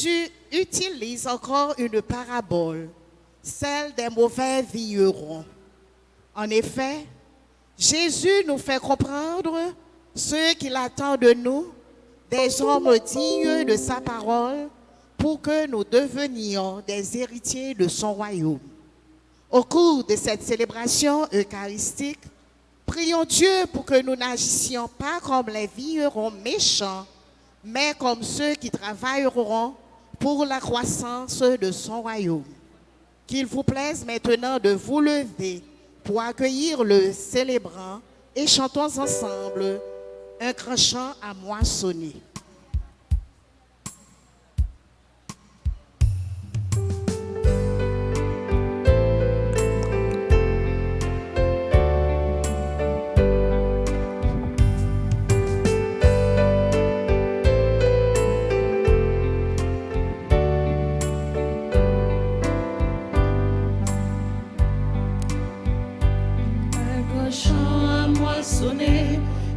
Jésus utilise encore une parabole, celle des mauvais vignerons. En effet, Jésus nous fait comprendre ce qu'il attend de nous, des hommes dignes de sa parole, pour que nous devenions des héritiers de son royaume. Au cours de cette célébration eucharistique, prions Dieu pour que nous n'agissions pas comme les vignerons méchants, mais comme ceux qui travailleront pour la croissance de son royaume. Qu'il vous plaise maintenant de vous lever pour accueillir le célébrant et chantons ensemble un grand chant à moissonner.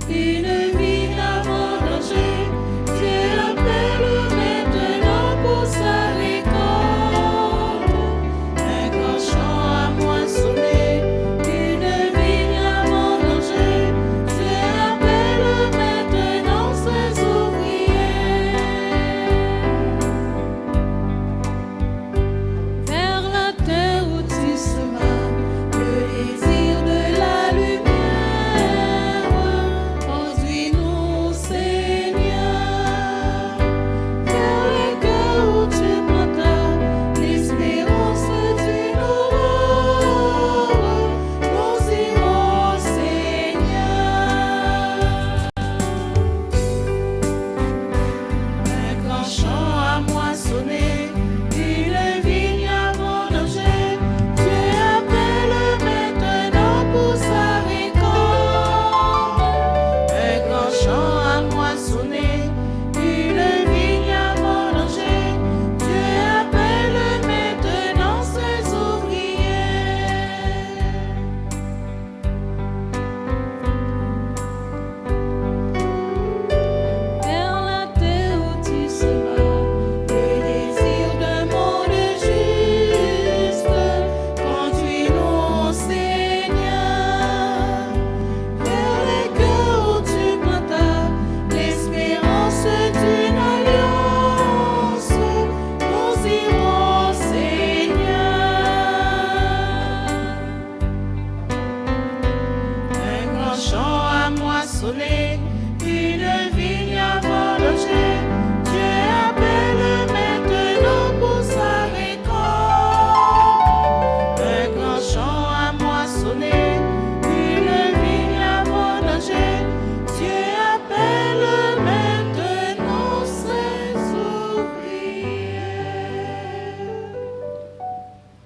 Une vie à vendanger, Dieu appelle maintenant pour sa récolte. Un grand champ à moissonner, une vigne à vendanger, Dieu appelle maintenant ses ouvriers. Vers la terre où tu seras, le désir de la lumière.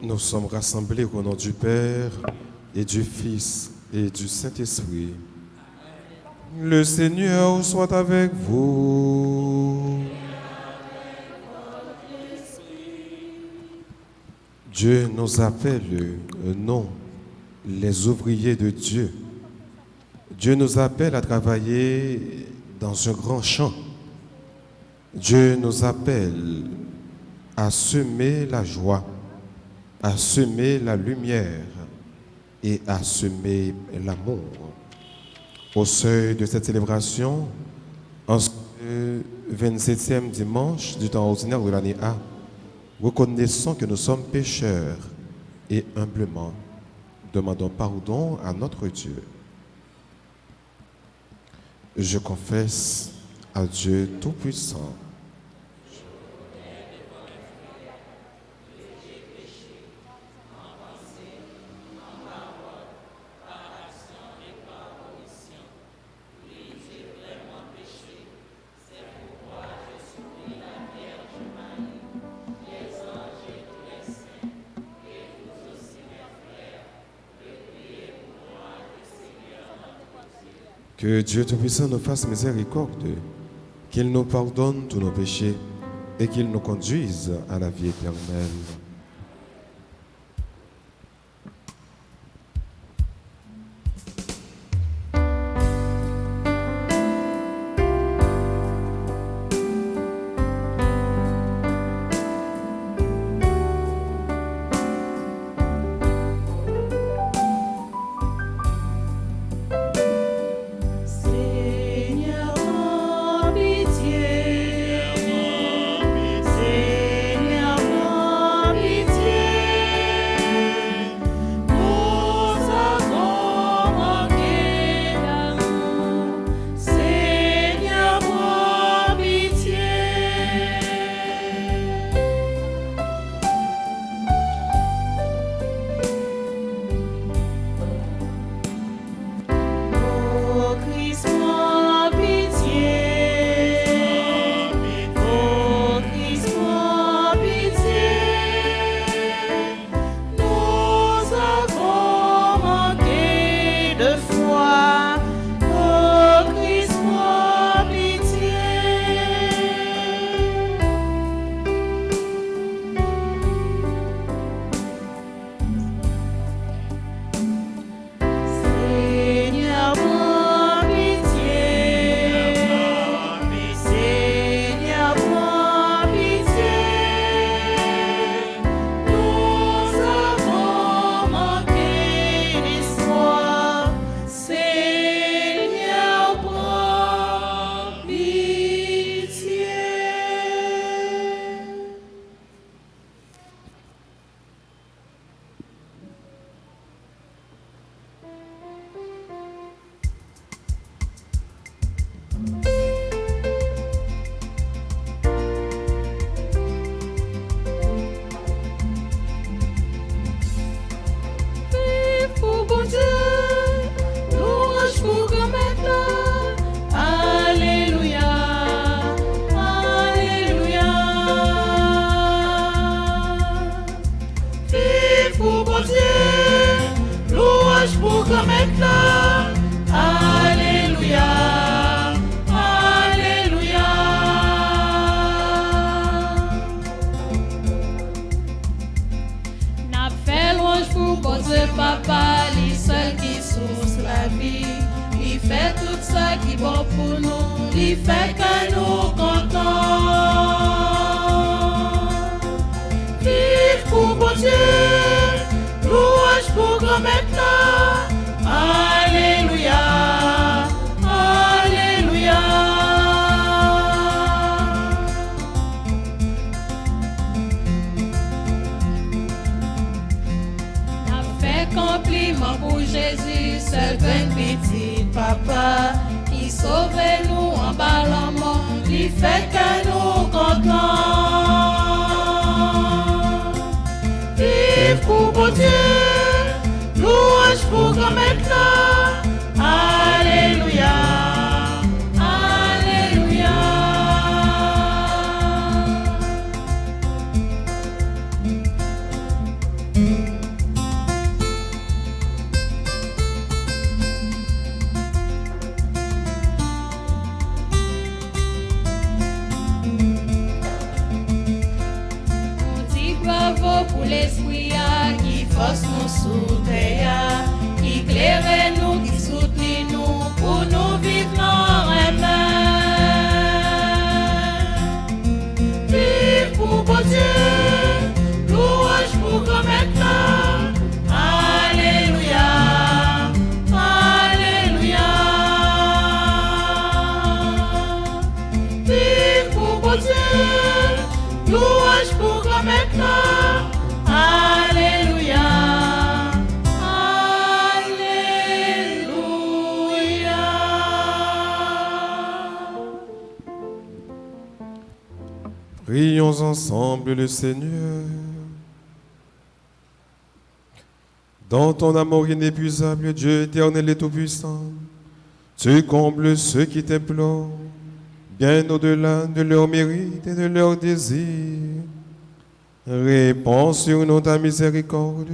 Nous sommes rassemblés au nom du Père et du Fils et du Saint-Esprit. Le Seigneur soit avec vous. Dieu nous appelle, non, les ouvriers de Dieu. Dieu nous appelle à travailler dans un grand champ. Dieu nous appelle à semer la joie, à semer la lumière et à semer l'amour. Au seuil de cette célébration, en ce 27e dimanche du temps ordinaire de l'année A, reconnaissons que nous sommes pécheurs et humblement demandons pardon à notre Dieu. Je confesse à Dieu Tout-Puissant que Dieu Tout-Puissant nous fasse miséricorde, qu'il nous pardonne tous nos péchés et qu'il nous conduise à la vie éternelle. bon pour nous, il fait que nous contents. Vive pour bon Dieu, louange pour grand maintenant. Alléluia, Alléluia. A fait compliment pour Jésus, seul ben petit papa, qui sauve nous en bas la mort, il fait que nous contents. Vive pour bon Dieu, louange pour grand maintenant. Alléluia, Alléluia. On dit bravo pour l'esprit qui force nous soutenir, qui éclaire nous, qui soutient nous, pour nous vivre dans un vive pour bon Dieu, louange pour grand maintenant. Alléluia, Alléluia. Vive pour bon Dieu, louange pour grand maintenant. Alléluia, Alléluia. Prions ensemble le Seigneur. Dans ton amour inépuisable, Dieu éternel et tout-puissant, tu combles ceux qui t'implorent, bien au-delà de leurs mérites et de leurs désirs. Réponds sur nous ta miséricorde,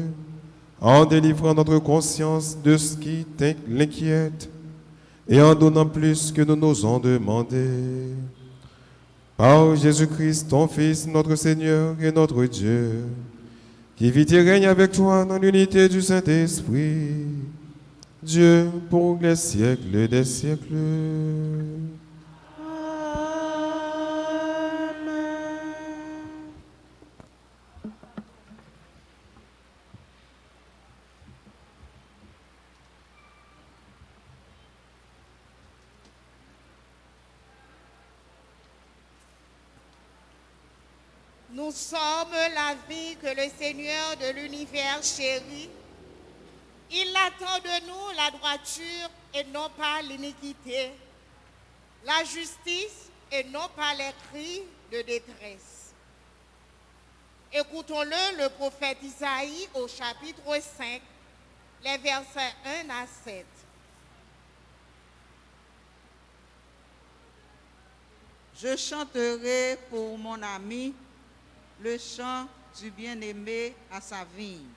en délivrant notre conscience de ce qui l'inquiète, et en donnant plus que nous n'osons demander. Par Jésus-Christ, ton Fils, notre Seigneur et notre Dieu, qui vit et règne avec toi dans l'unité du Saint-Esprit, Dieu pour les siècles des siècles. Nous sommes la vie que le Seigneur de l'univers chérit. Il attend de nous la droiture et non pas l'iniquité, la justice et non pas les cris de détresse. Écoutons-le, le prophète Isaïe au chapitre 5, les versets 1 à 7. Je chanterai pour mon ami le chant du bien-aimé à sa vigne.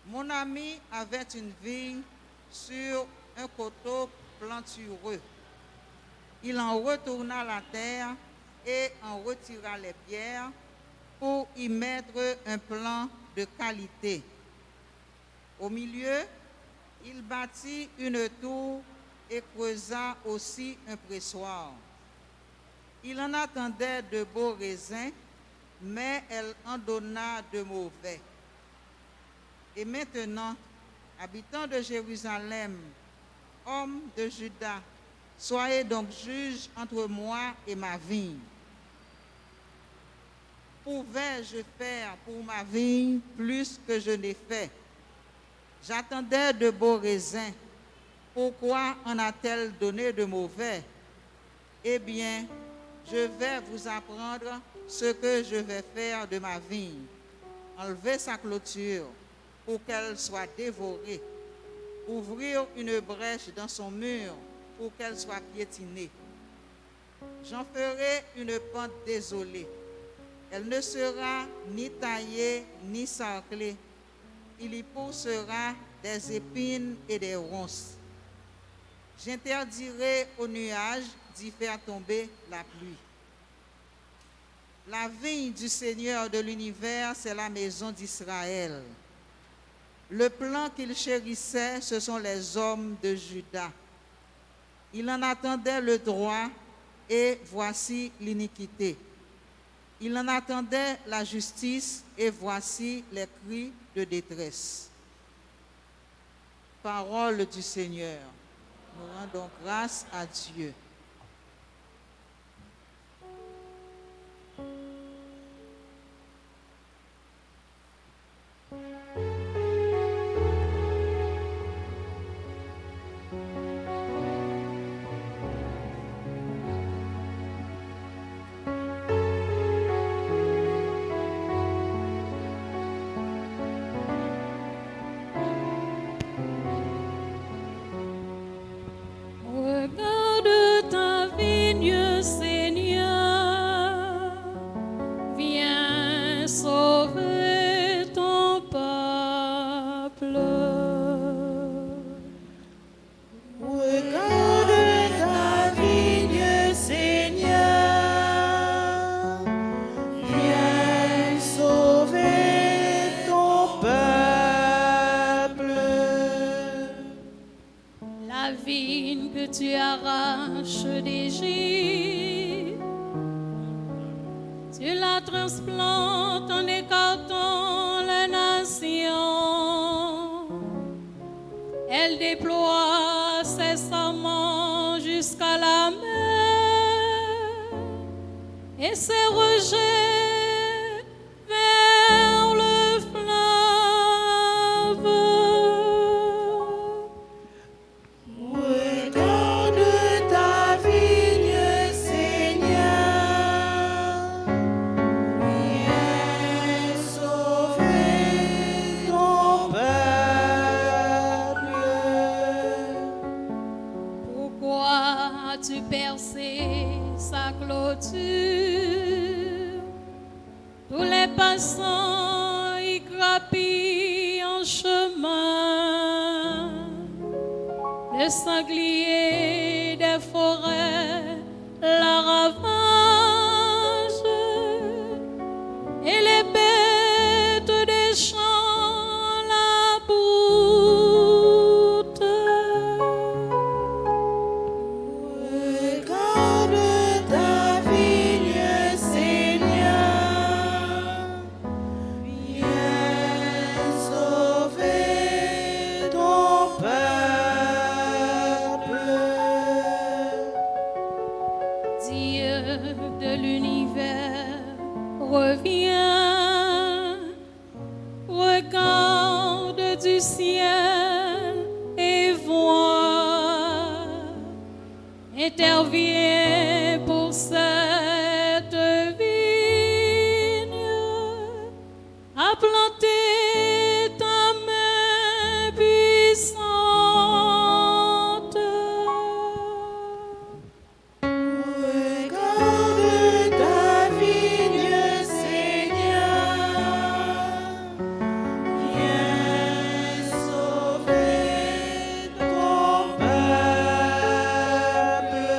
Mon ami avait une vigne sur un coteau plantureux. Il en retourna la terre et en retira les pierres pour y mettre un plan de qualité. Au milieu, il bâtit une tour et creusa aussi un pressoir. Il en attendait de beaux raisins, mais elle en donna de mauvais. Et maintenant, habitants de Jérusalem, hommes de Juda, soyez donc juges entre moi et ma vigne. Pouvais-je faire pour ma vigne plus que je n'ai fait? J'attendais de beaux raisins. Pourquoi en a-t-elle donné de mauvais? Eh bien, je vais vous apprendre ce que je vais faire de ma vigne. Enlever sa clôture pour qu'elle soit dévorée. Ouvrir une brèche dans son mur pour qu'elle soit piétinée. J'en ferai une pente désolée. Elle ne sera ni taillée ni sarclée. Il y poussera des épines et des ronces. J'interdirai aux nuages d'y faire tomber la pluie. La vigne du Seigneur de l'univers, c'est la maison d'Israël. Le plan qu'il chérissait, ce sont les hommes de Juda. Il en attendait le droit, et voici l'iniquité. Il en attendait la justice, et voici les cris de détresse. Parole du Seigneur. Nous rendons grâce à Dieu. Regarde ta vigne, Seigneur, viens sauver ton peuple. Regarde ta vigne, Seigneur, viens sauver ton peuple. La vigne que tu arraches d'Égypte, tu la transplantes en écartant les nations. Elle déploie ses sarments jusqu'à la mer et ses rejets vers le fleuve. Regarde ta vigne, Seigneur, viens sauver ton peuple. Pourquoi as-tu percé sa clôture? Tous les passants y grappillent en chemin. Le sanglier des forêts la ravage et les bêtes des champs la broutent. Regarde ta vigne, Seigneur, viens sauver ton peuple. Dieu de l'univers, reviens, regarde du ciel et vois, interviens pour cette vigne, à planter ta main puissante. Regarde ta vigne, Seigneur, viens sauver ton peuple.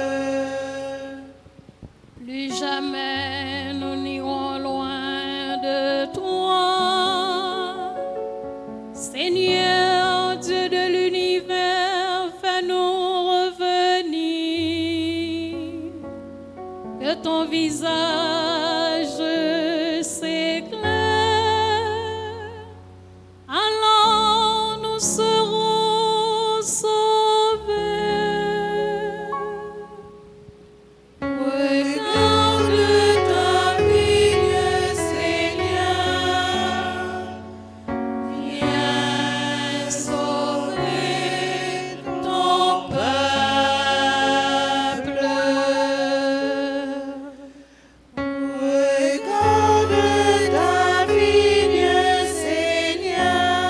Plus jamais nous n'irons loin de toi, Seigneur Dieu de l'univers, fais-nous revenir, que ton visage s'éclaire, alors nous serons sauvés. Regarde ta vigne, Seigneur, viens sauver ton peuple. Regarde ta vigne, Seigneur,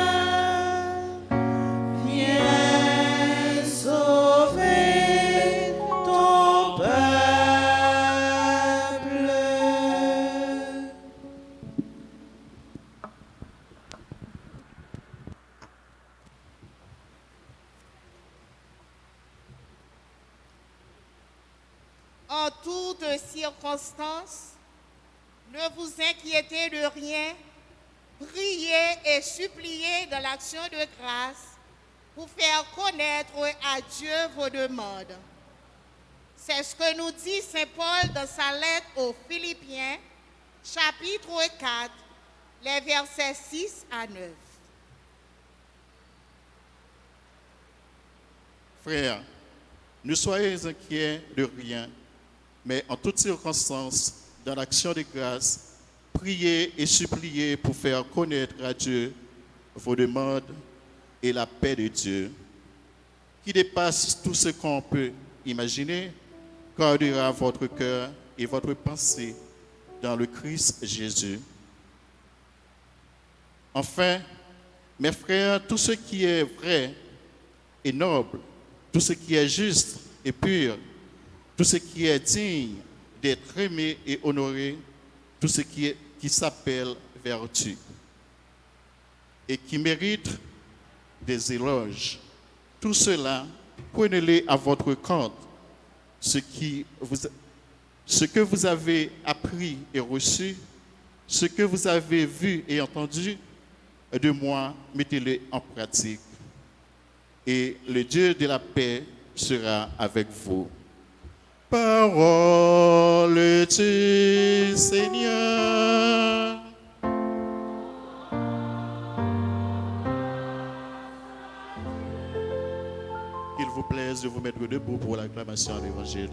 viens sauver ton peuple. En toutes circonstances, ne vous inquiétez de rien, priez et suppliez dans l'action de grâce pour faire connaître à Dieu vos demandes. C'est ce que nous dit Saint Paul dans sa lettre aux Philippiens, chapitre 4, les versets 6 à 9. Frères, ne soyez inquiets de rien, mais en toutes circonstances, dans l'action de grâce, priez et suppliez pour faire connaître à Dieu vos demandes et la paix de Dieu, qui dépasse tout ce qu'on peut imaginer, gardera votre cœur et votre pensée dans le Christ Jésus. Enfin, mes frères, tout ce qui est vrai et noble, tout ce qui est juste et pur, tout ce qui est digne d'être aimé et honoré, tout ce qui s'appelle vertu et qui mérite des éloges, tout cela, prenez-les à votre compte. Ce que vous avez appris et reçu, ce que vous avez vu et entendu de moi, mettez-le en pratique. Et le Dieu de la paix sera avec vous. Parole du Seigneur. Qu'il vous plaise de vous mettre debout pour l'acclamation à l'Évangile.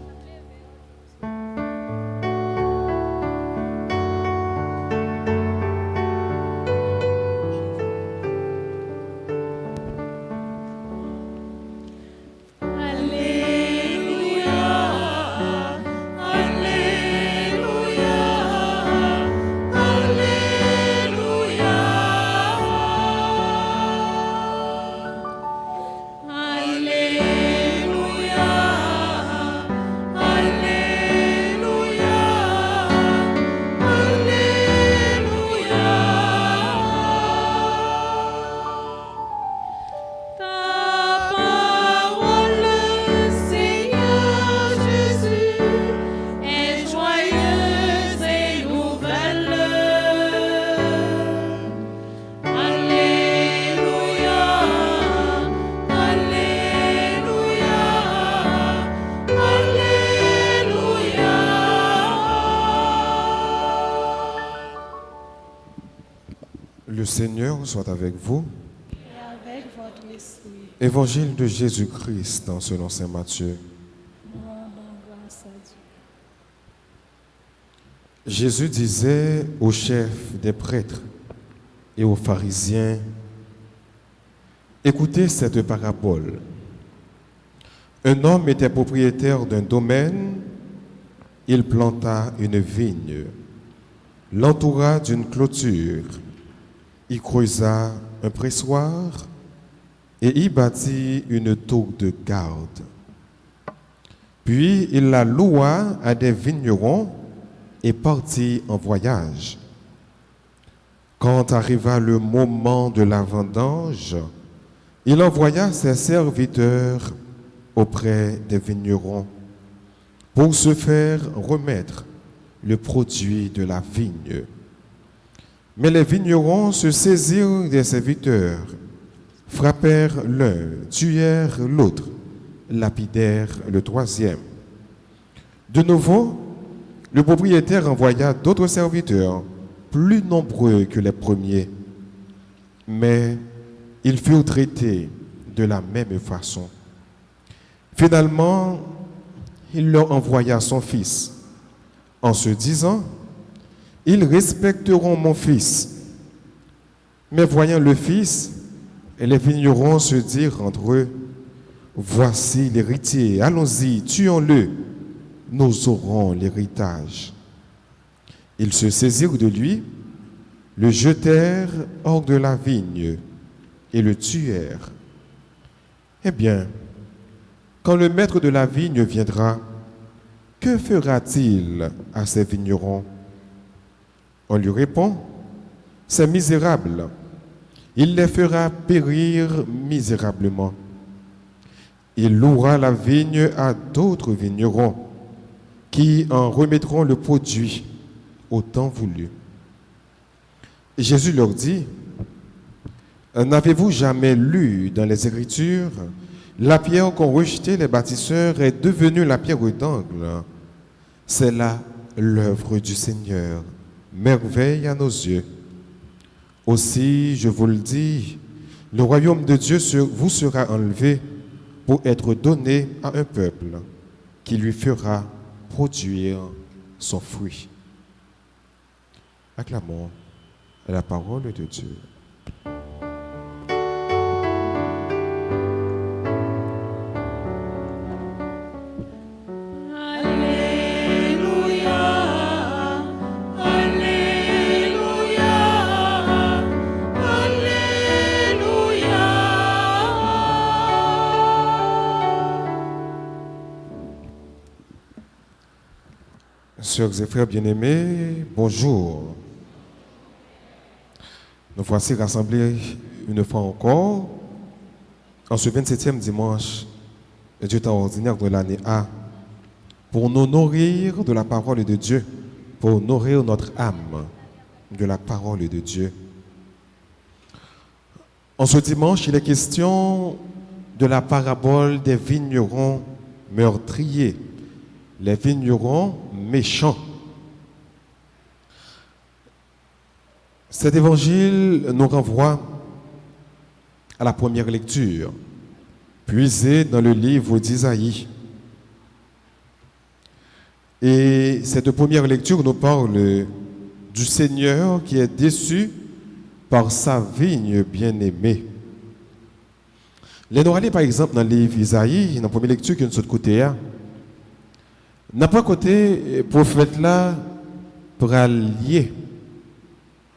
Le Seigneur soit avec vous. Et avec votre esprit, Évangile de Jésus-Christ selon saint Matthieu. nous rendons grâce à Dieu. Jésus disait aux chefs des prêtres et aux pharisiens, écoutez cette parabole. Un homme était propriétaire d'un domaine, il planta une vigne, l'entoura d'une clôture, y creusa un pressoir et y bâtit une tour de garde. Puis il la loua à des vignerons et partit en voyage. Quand arriva le moment de la vendange, il envoya ses serviteurs auprès des vignerons pour se faire remettre le produit de la vigne. Mais les vignerons se saisirent des serviteurs, frappèrent l'un, tuèrent l'autre, lapidèrent le troisième. De nouveau, le propriétaire envoya d'autres serviteurs, plus nombreux que les premiers, mais ils furent traités de la même façon. Finalement, il leur envoya son fils, en se disant, « Ils respecteront mon fils. » Mais voyant le fils, les vignerons se dirent entre eux, « Voici l'héritier, allons-y, tuons-le, nous aurons l'héritage. » Ils se saisirent de lui, le jetèrent hors de la vigne et le tuèrent. Eh bien, quand le maître de la vigne viendra, que fera-t-il à ces vignerons? On lui répond, c'est misérable. Il les fera périr misérablement. Il louera la vigne à d'autres vignerons qui en remettront le produit au temps voulu. Jésus leur dit, n'avez-vous jamais lu dans les Écritures La pierre qu'ont rejetée les bâtisseurs est devenue la pierre d'angle. C'est là l'œuvre du Seigneur, merveille à nos yeux. Aussi, je vous le dis, le royaume de Dieu vous sera enlevé pour être donné à un peuple qui lui fera produire son fruit. Acclamons la parole de Dieu. Sœurs et frères bien-aimés, bonjour. Nous voici rassemblés une fois encore en ce 27e dimanche du temps ordinaire de l'année A pour nous nourrir de la parole de Dieu, pour nourrir notre âme de la parole de Dieu. En ce dimanche, il est question de la parabole des vignerons meurtriers, les vignerons méchants. Cet évangile nous renvoie à la première lecture, puisée dans le livre d'Isaïe. Et cette première lecture nous parle du Seigneur qui est déçu par sa vigne bien-aimée. Les nous aller par exemple dans le livre d'Isaïe, dans la première lecture qui est de ce côté, n'a pas côté prophète là pour allier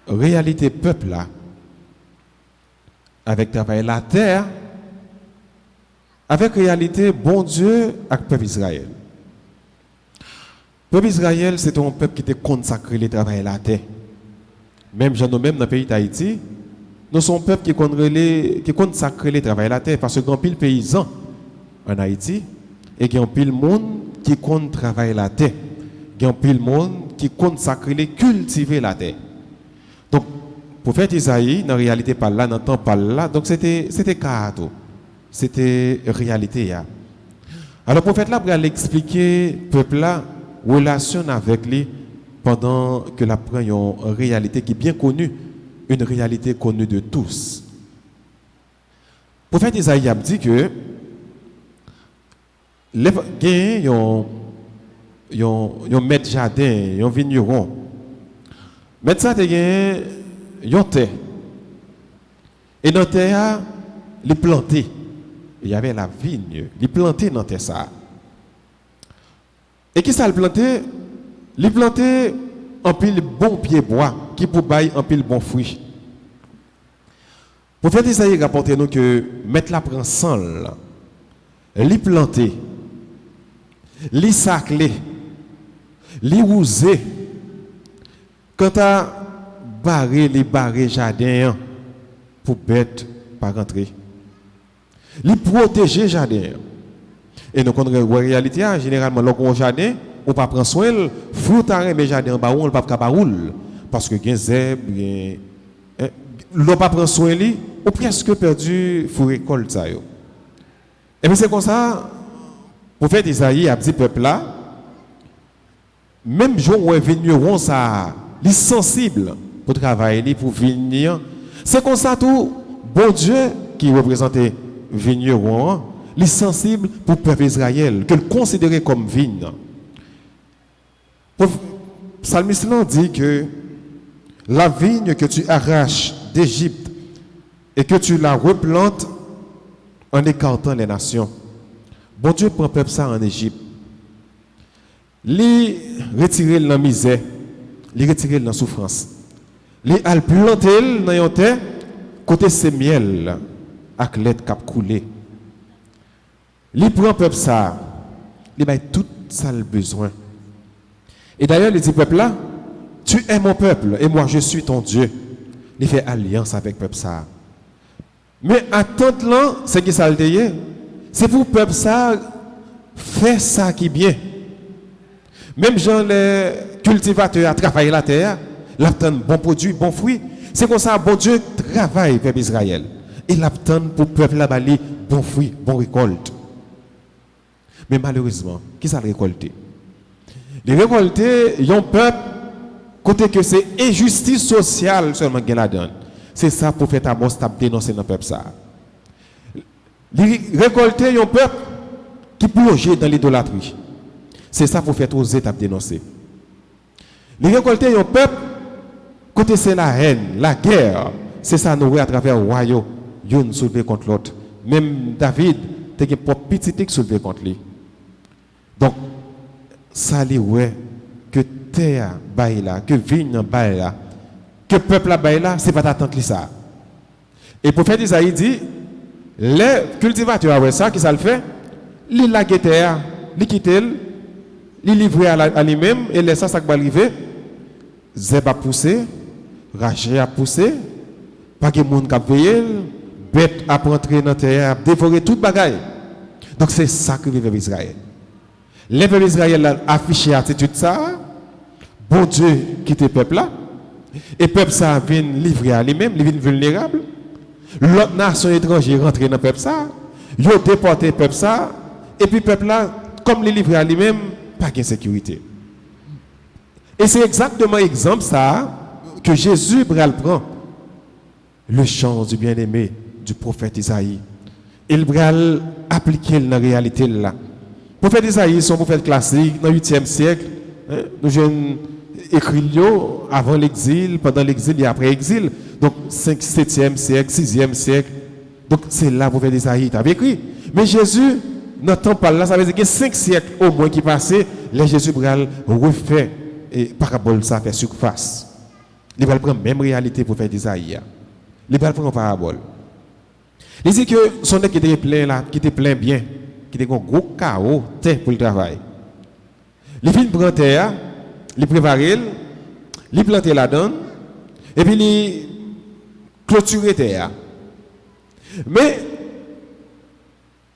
réalité peuple là avec travail la terre avec réalité bon Dieu avec peuple Israël. Peuple Israël c'est un peuple qui était consacré le travail la terre. Même nous même dans le pays d'Haïti, nous sommes un peuple qui consacre le travail la terre parce qu'il y a un pile paysan en Haïti et qu'il y a un pile monde qui compte travailler la terre. Il y a un pile monde qui compte sacrer, cultiver la terre. Donc, prophète Isaïe, dans la réalité, pas là, dans le temps, pas là. Donc, c'était caractère. C'était réalité. Alors, le prophète là, pour expliquer au peuple là, relation avec lui, pendant que la prend une réalité qui est bien connue, une réalité connue de tous. Le prophète Isaïe a dit que les gens ont maître jardin, ont vigneron. Maître ça, ils ont terre. Et dans la terre, ils plantaient. Il y avait la vigne. Ils plantaient dans la terre ça. Et qui ça le plantait? Ils plantaient en pile bon pied bois qui pour bailler en pile bon fruit. Pour faire Isaïe rapporter nous que mettre la prend sol, li planter, li sacler, li rouser. Quand à barrer jardin pour bête pas rentrer. Li protéger jardin. Et nous connaissons la réalité généralement lorsqu'on jardin on pas prendre soin fruit à mes jardin ba on pas caparoul parce que gen zèbre l'on pas prendre soin li ou presque perdu faut récolte ça yo. Et puis c'est comme ça prophète Isaïe a dit peuple là même jour où vigneron ça li sensible pour travailler pour venir c'est comme ça tout bon Dieu qui représentait vigneron li sensible pour peuple Israël que le considérer comme vigne. Psalmiste dit que la vigne que tu arraches d'Égypte et que tu la replantes en écartant les nations. Bon Dieu prend peuple ça en Égypte. Li retirer la misère, li retirer la souffrance. Li al planter dans yon terre côté c'est miel ak lait cap couler. Li prend peuple ça, li bay tout ça le besoin. Et d'ailleurs, il dit peuple là, tu es mon peuple et moi je suis ton Dieu. Il fait alliance avec peuple ça. Mais attente là, c'est qui ça le dit, c'est pour peuple ça faire ça qui bien. Même gens les cultivateurs à travailler la terre, l'attend bon produit, bon fruit. C'est comme ça bon Dieu travaille peuple Israël. Il l'attend pour peuple là bali bon fruit, bon récolte. Mais malheureusement, qui ça récolté? Les récoltés, ils ont peuple, côté que c'est injustice sociale seulement qu'elle a donne. C'est ça pour faire Amos t'a dénoncer dans le peuple ça. Les récoltés, ils ont peuple qui plonge dans l'idolâtrie. C'est ça pour faire oser t'a dénoncer. Les récoltés, ils ont peuple, côté c'est la haine, la guerre. C'est ça nous à travers le royaume, ils soulevé contre l'autre. Même David, t'es un propre petit qui soulevé contre lui. Donc, ça lui ouais que terre baille là, que vigne baille là, que peuple baille là, c'est pas t'attendre ça. Et le prophète Isaïe dit, les cultivateurs ouais ça qui ça le fait, il la terre, il quitte, il livre à lui-même et laisse ça va arriver, zeb a poussé, rachè a poussé, pas de monde qui a veillé, bête a rentré dans terre, a dévoré toute bagaille. Donc c'est ça que vivait Israël. Les peuples Israël a affiché attitude ça, bon Dieu quitte le peuple là, et le peuple ça vient livrer à lui-même, il vient vulnérable. L'autre nation étrangère rentre dans le peuple ça, ils ont déporté le peuple ça, et puis le peuple là, comme il livré à lui-même, pas de sécurité. Et c'est exactement l'exemple ça que Jésus prend, le chant du bien-aimé du prophète Isaïe. Il va appliquer dans la réalité là. Le prophète Isaïe, son prophète classique, dans le 8e siècle, nous jeunes écrits avant l'exil, pendant l'exil et après l'exil. Donc 7e siècle, 6e siècle. Donc c'est là le prophète Isaïe qui avait écrit. Mais Jésus, n'entend pas là, ça veut dire que 5 siècles au moins qui passaient, les Jésus refait et parabole ça fait surface. Il va prendre la même réalité pour faire Isaïe. Il va prendre une parabole. Il dit que son nez qui était plein là, qui était plein bien, qui était un gros chaos pour le travail. Il vient prendre terre, il prépare, il plante la donne, et puis il clôture terre. Mais,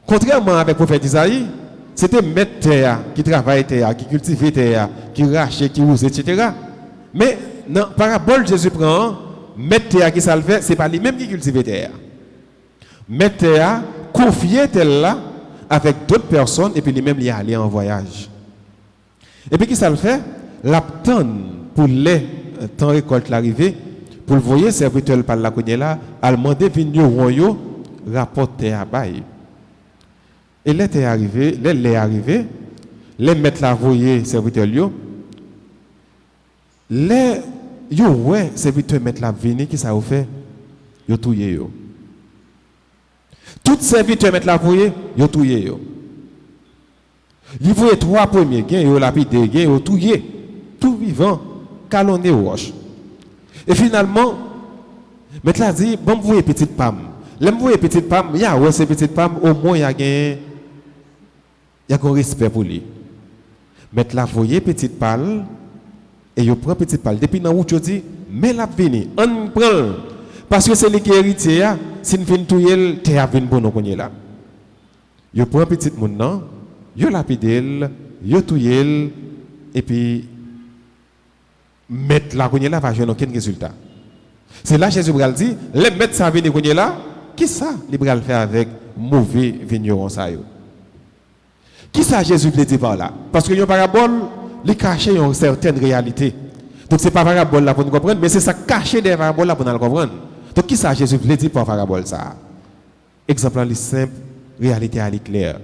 contrairement avec le prophète Isaïe, c'était mettre terre, qui travaille terre, qui cultive terre, qui rache, qui use, etc. Mais, dans la parabole, Jésus prend, mettre terre qui ça le fait, ce n'est pas lui-même qui cultive terre. Mettre terre, confier terre là, avec d'autres personnes, et puis lui-même il est allé en voyage. Et puis qui ça le fait? L'attendre pour les temps récolte l'arrivée, pour le voyer serviteur par la connaît là, à demander venir royaume rapporter à bail. Et là est arrivé, les mettre la voyer serviteur yo. Les yo ouais serviteur mettre la venir qui ça vous fait? Yo touyer yo. Tout serviteur mettre la voyer, yo touyer yo. Il voyait 3 premiers gains, yo lapidé, gain yo touyer. Tout vivant, calonné roche. Et finalement, mettre la dit, bon vous voyez petite pomme. L'aime voyez petite pomme, il y a ouais ces petites pommes au moins il y a un respect pour lui. Mettre la voyez petite palle et yo prend petite palle depuis dans route yo dit mais la vini, on prend parce que c'est lui qui héritier, si nous venons touyer, tu as venu bon nous là. Yo prend petite moun nan, yo lapidel, yo touyer et puis mettre la connait là va jouer aucun résultat. C'est là Jésus bral dit, les mettre ça venir connait là, qui ça li bral faire avec mauvais vigneron ça yo. Qui ça Jésus veut dire par là? Parce que une parabole, il cache une certaine réalité. Donc c'est pas parabole là pour nous comprendre, mais c'est ça caché des paraboles là pour nous comprendre. Donc qui ça Jésus veut dire par parabole ça? Exemple en simple, réalité à l'éclair.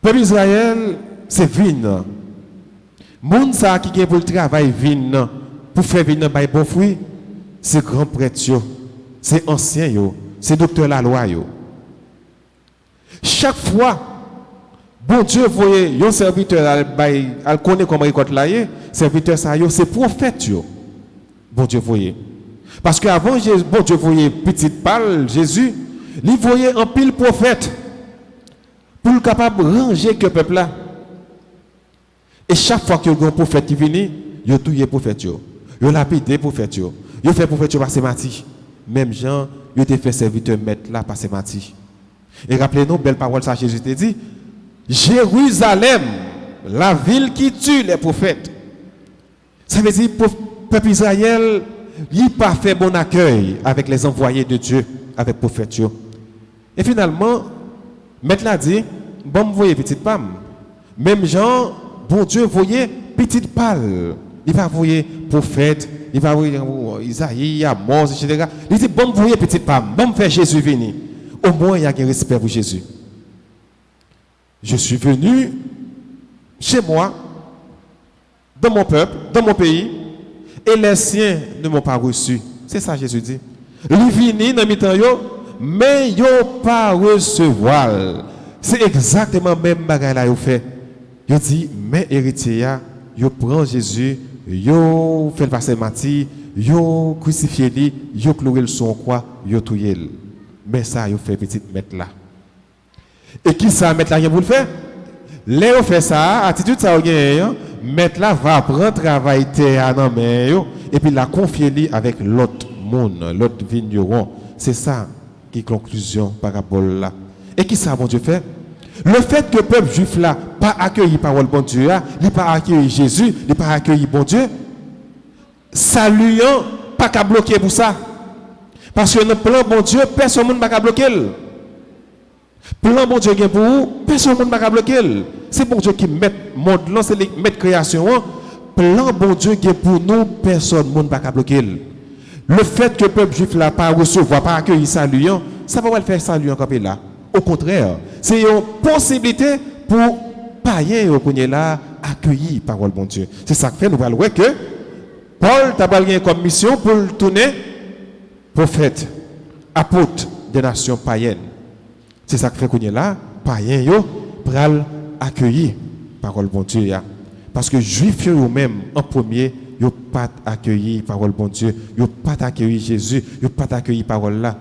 Peuple Israël, c'est vigne. Moun ça qui est pour le travail vigne, pour faire vigne by bon fruit, c'est grand prêtre yo, c'est ancien yo, c'est docteur la loi yo. Chaque fois bon Dieu voyez un serviteur al connaît comment récolte là serviteur ça yo c'est prophète yo. Bon Dieu voyez. Parce que avant bon Dieu voyait petite parle Jésus, il voyait un pile prophète pour le capable ranger que peuple là. Et chaque fois que le grand prophète qui vient, il touye prophète yo. Il lapide prophète yo. Il fait prophète passer mati. Même Jean, il te fait serviteur mettre là passer mati. Et rappelez-nous belle parole ça Jésus te dit Jérusalem, la ville qui tue les prophètes. Ça veut dire peuple Israël, il n'a pas fait bon accueil avec les envoyés de Dieu, avec les prophètes. Et finalement, maître l'a dit, bon, vous voyez petite pomme. Même Jean, bon Dieu, voyez petite pâle. Il va voir prophète, il va voir Isaïe, Amos, etc. Il dit, bon, vous voyez petite pomme, bon, faire Jésus venir. Au moins, il y a un respect pour Jésus. Je suis venu chez moi, dans mon peuple, dans mon pays, et les siens ne m'ont pas reçu. C'est ça Jésus dit. Ils viennent dans mi-temps, mais ils n'ont pas recevoir. C'est exactement le même bagage là qu'ils fait. Ils dit, mais héritiers, ils prennent Jésus, ils fait le passer martyr, ils crucifié lui, ils cloué le son croix, ils tué. Mais ça, ils fait petite mettre là. Et qui ça mettre là, vous le fait? Léo fait ça, attitude ça, mettre là va prendre travail terre dans main et puis la confier avec l'autre monde, l'autre vigneron. C'est ça qui est conclusion parabole là. Et qui ça, bon Dieu fait? Le fait que le peuple juif là pas accueilli parole bon Dieu, il pas accueilli Jésus, il pas accueilli bon Dieu, saluant pas qu'à bloquer pour ça. Parce que dans le plan bon Dieu, personne ne va pas bloquer. Plan bon Dieu pour vous, personne ne va pas bloquer. C'est bon Dieu qui met le monde là, c'est mettre création. Plan bon Dieu pour nous, personne ne va pas bloquer. Le fait que le peuple juif là pas recevoir, pas accueillir saluant, ça va pas le faire saluant comme là. Au contraire, c'est une possibilité pour païens au là accueillir parole bon Dieu. C'est ça que fait nous allons voir que Paul t'a gagné comme mission pour le tourner prophète, apôtre des nations païennes. C'est ça que fait qu'on est là, païens yo pral accueillir parole bon Dieu ya. Parce que juifs eux même en premier, yo pas accueillir parole bon Dieu, yo pas accueillir Jésus, yo pas accueillir parole là.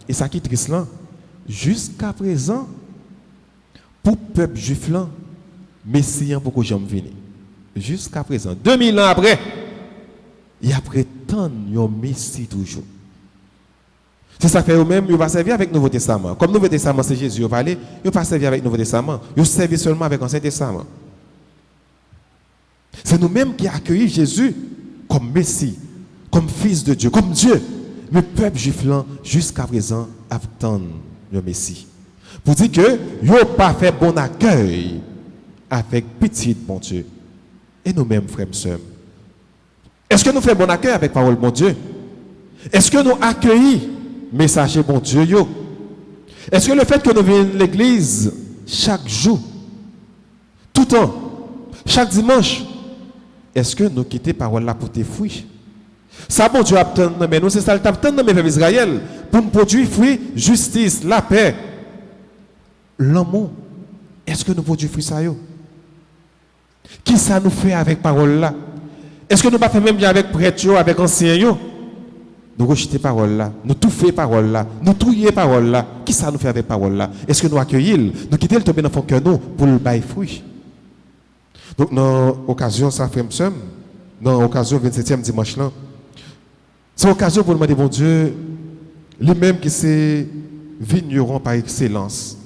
Et ça qui est triste là, jusqu'à présent pour peuple juif là, Messie pour que j'aime venir. Jusqu'à présent, 2000 ans après, il prétend un Messie toujours. C'est ça fait eux-mêmes, ils vont servir avec le Nouveau Testament. Comme le Nouveau Testament, c'est Jésus, ils vont aller, ils ne vont pas servir avec le Nouveau Testament. Ils servent seulement avec l'Ancien Testament. C'est nous-mêmes qui accueillons Jésus comme Messie, comme Fils de Dieu, comme Dieu. Mais le peuple juif là, jusqu'à présent, attend le Messie. Pour dire que ils n'ont pas fait bon accueil avec petit bon Dieu. Et nous-mêmes, frères et sœurs, est-ce que nous faisons bon accueil avec parole bon Dieu? Est-ce que nous accueillons messager bon Dieu yo? Est-ce que le fait que nous venons à l'église chaque jour, tout le temps, chaque dimanche, est-ce que nous quittons parole là pour tes fruits? Ça bon Dieu attend mais nous c'est ça le attend dans mes peuple Israël pour nous produire fruits, justice, la paix, l'amour. Est-ce que nous produisons fruits ça yo? Qui ça nous fait avec parole là? Est-ce que nous pas fait même bien avec prêtre yo, avec ancien yo? Nous rejetons parole là, nous tout fait parole là, nous trouillons parole là. Qui ça nous fait avec parole là? Est-ce que nous accueillons, nous quittons le tomber dans le cœur nous pour le bailler fruit? Donc dans l'occasion ça fait m'sem, dans l'occasion 27e dimanche là, c'est l'occasion pour demander bon Dieu, lui-même qui c'est vigneron par excellence,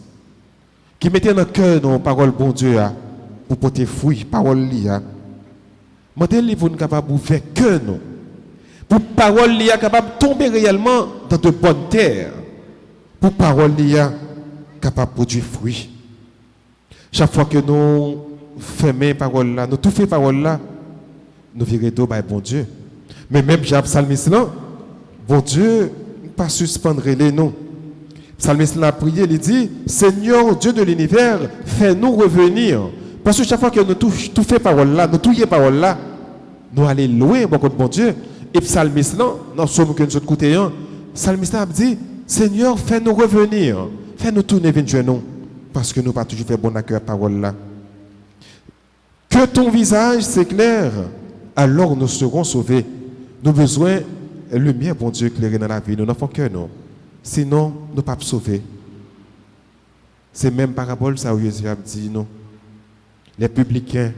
qui mettait dans le cœur nos paroles bon Dieu pour porter fruit, parole li demandez-lui pour nous capable ouvrir cœur nous. Pour parole li capable de tomber réellement dans de bonnes terres. Pour parole li capable de produire fruit. Chaque fois que nous fermons parole là, nous tout fait parole là, nous virons d'eau par bon Dieu. Mais même Jab Psalmiste là, bon Dieu pas suspendre les noms. Psalmiste là a prié, il dit Seigneur Dieu de l'univers, fais-nous revenir. Parce que chaque fois que nous tout fait parole là, nous tout y parole là, nous allons louer beaucoup de bon Dieu. Et psalmiste là, dans somme que nous autres côté, psalmiste a dit Seigneur, fais-nous revenir, fais-nous tourner vers nous, parce que nous pas toujours fait bon accueil à parole là. Que ton visage s'éclaire, alors nous serons sauvés. Nous avons besoin de lumière, bon Dieu, éclairer dans la vie. Nous n'avons que nous. Sinon, nous ne pouvons pas sauver. C'est même parabole ça où Jésus a dit nous. Les publicains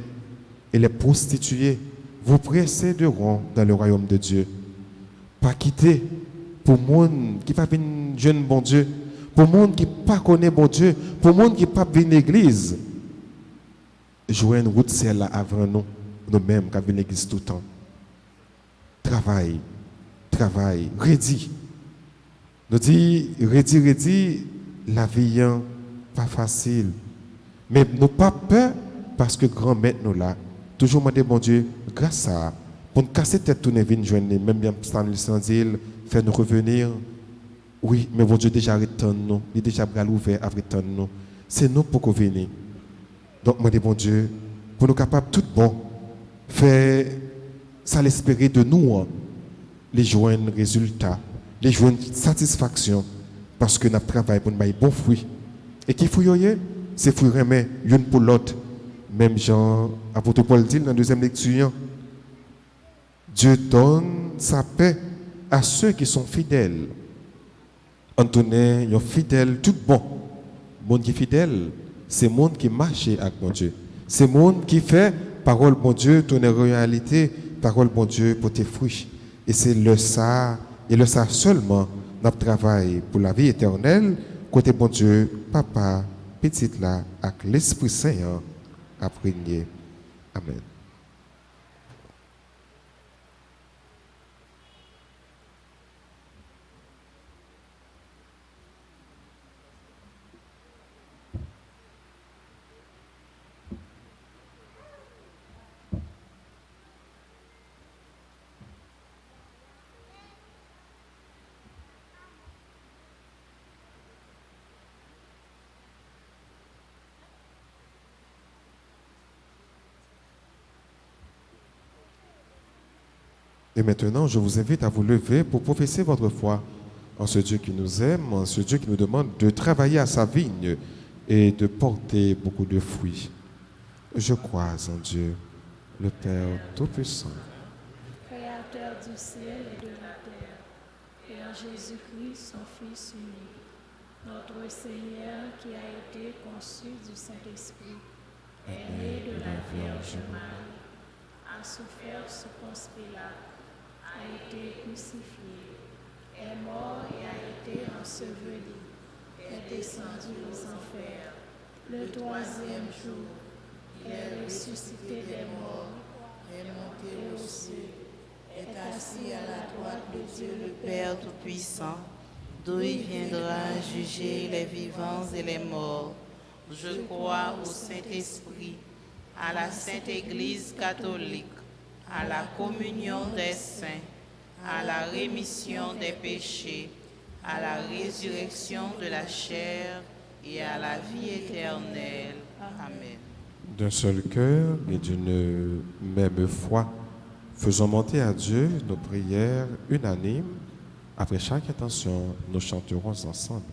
et les prostituées vous précéderont dans le royaume de Dieu. Pas quitter pour monde qui pas venir jeune bon Dieu, pour monde qui pas connaît bon Dieu, pour monde qui pas venir l'église. Jouer une route celle là avant nous, nous-mêmes qui venir l'église tout le temps. Travail, ready. Nous dit ready, la vie n'est pas facile. Mais nous pas peur parce que grand maître nous là. Toujours demander bon Dieu, grâce à pour nous casser tête tourner venir joindre même bien Stanley Sandil, faire nous revenir. Oui, mais bon Dieu déjà arrête nous, il est déjà bras ouvert arrête nous. C'est nous pour qu'on vienne. Donc moi dis bon Dieu, pour nous capables tout bon faire ça l'espérer de nous les joindre résultats, les joindre satisfaction parce que notre travail pour nous donner bon fruit. Et qui fruit c'est fruit remet une pour l'autre. Même Jean apôtre Paul dit dans la deuxième lecture, Dieu donne sa paix à ceux qui sont fidèles. Antonin, est fidèle, tout bon. Monde qui est fidèle, c'est monde qui marche avec mon Dieu. C'est monde qui fait parole bon Dieu, ton réalité, parole bon Dieu pour tes fruits. Et c'est le ça, et le ça seulement, notre travail pour la vie éternelle, côté bon Dieu, papa, petite là, avec l'Esprit Saint, à prier. Amen. Et maintenant, je vous invite à vous lever pour professer votre foi en ce Dieu qui nous aime, en ce Dieu qui nous demande de travailler à sa vigne et de porter beaucoup de fruits. Je crois en Dieu, le Père Tout-Puissant, Créateur du ciel et de la terre, et en Jésus-Christ, son Fils unique, notre Seigneur qui a été conçu du Saint-Esprit, est né de la Vierge Marie, a souffert sous Ponce Pilate, a été crucifié, est mort et a été enseveli, est descendu aux enfers. Le troisième jour, il est ressuscité des morts, est monté aux cieux, est assis à la droite de Dieu le Père Tout-Puissant, d'où il viendra juger les vivants et les morts. Je crois au Saint-Esprit, à la Sainte Église catholique, à la communion des saints, à la rémission des péchés, à la résurrection de la chair et à la vie éternelle. Amen. d'un seul cœur et d'une même foi, faisons monter à Dieu nos prières unanimes. Après chaque intention, nous chanterons ensemble.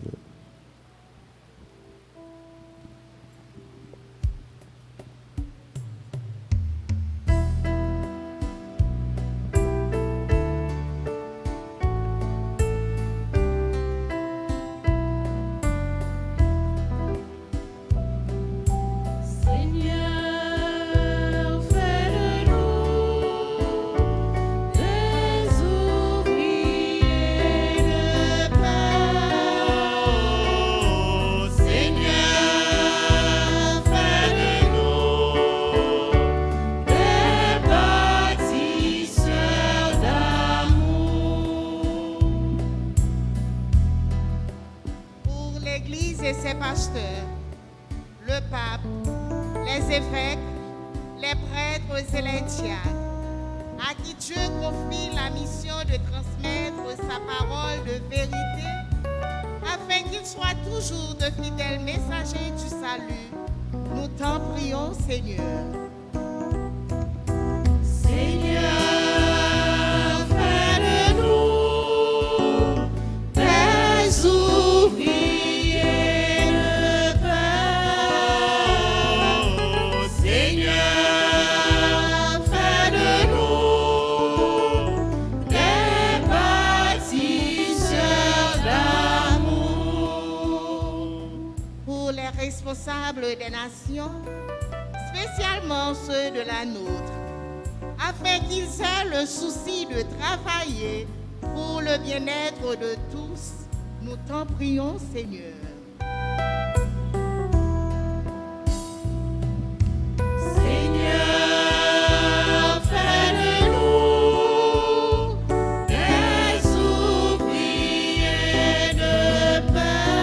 Et ses pasteurs, le pape, les évêques, les prêtres et les diacres, à qui Dieu confie la mission de transmettre sa parole de vérité, afin qu'ils soient toujours de fidèles messagers du salut. Nous t'en prions, Seigneur. Seigneur, fais de nous tes ouvriers de paix. Seigneur, fais de nous des bâtisseurs d'amour. Pour les responsables des nations, spécialement ceux de la nôtre, afin qu'ils aient le souci de travailler pour le bien-être de tous, nous t'en prions, Seigneur. Seigneur, fais de nous des ouvriers de paix.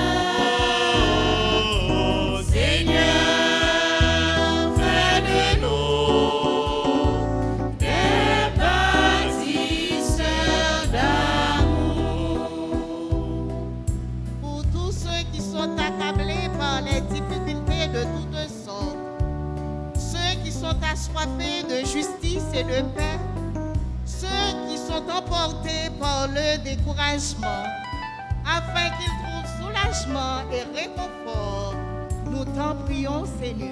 de paix, ceux qui sont emportés par le découragement, afin qu'ils trouvent soulagement et réconfort. Nous t'en prions, Seigneur.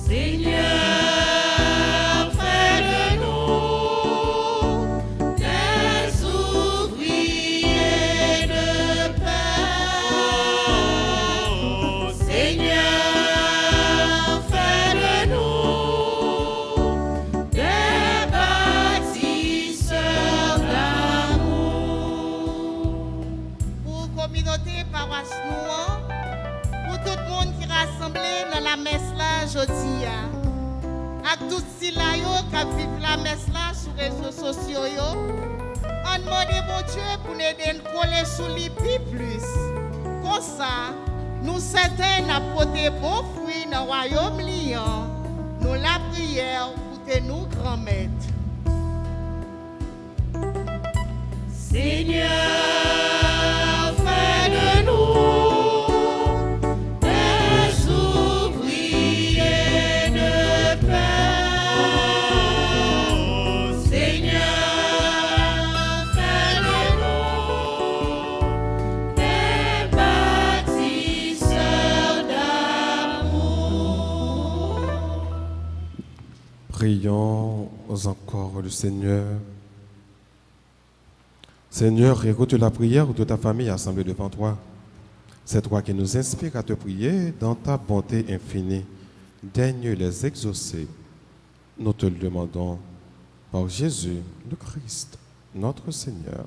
Seigneur, fais de nous des ouvriers de paix. Seigneur, fais de nous des bâtisseurs d'amour. Pour communauté paroisse Nouan, pour tout le monde qui est rassemblé dans la messe là aujourd'hui, avec tout si là qui vivent la messe là sur les réseaux sociaux, on demande mon Dieu pour nous aider à coller sous les plus. Comme ça, nous certains apporter bon fruit dans le royaume liant, nous la prière pour te nous grand maître. Seigneur, fais de nous des ouvriers de paix. Seigneur, fais de nous des bâtisseurs d'amour. Prions encore le Seigneur. Seigneur, écoute la prière de ta famille assemblée devant toi. C'est toi qui nous inspires à te prier dans ta bonté infinie. Daigne les exaucer. Nous te le demandons par Jésus le Christ, notre Seigneur.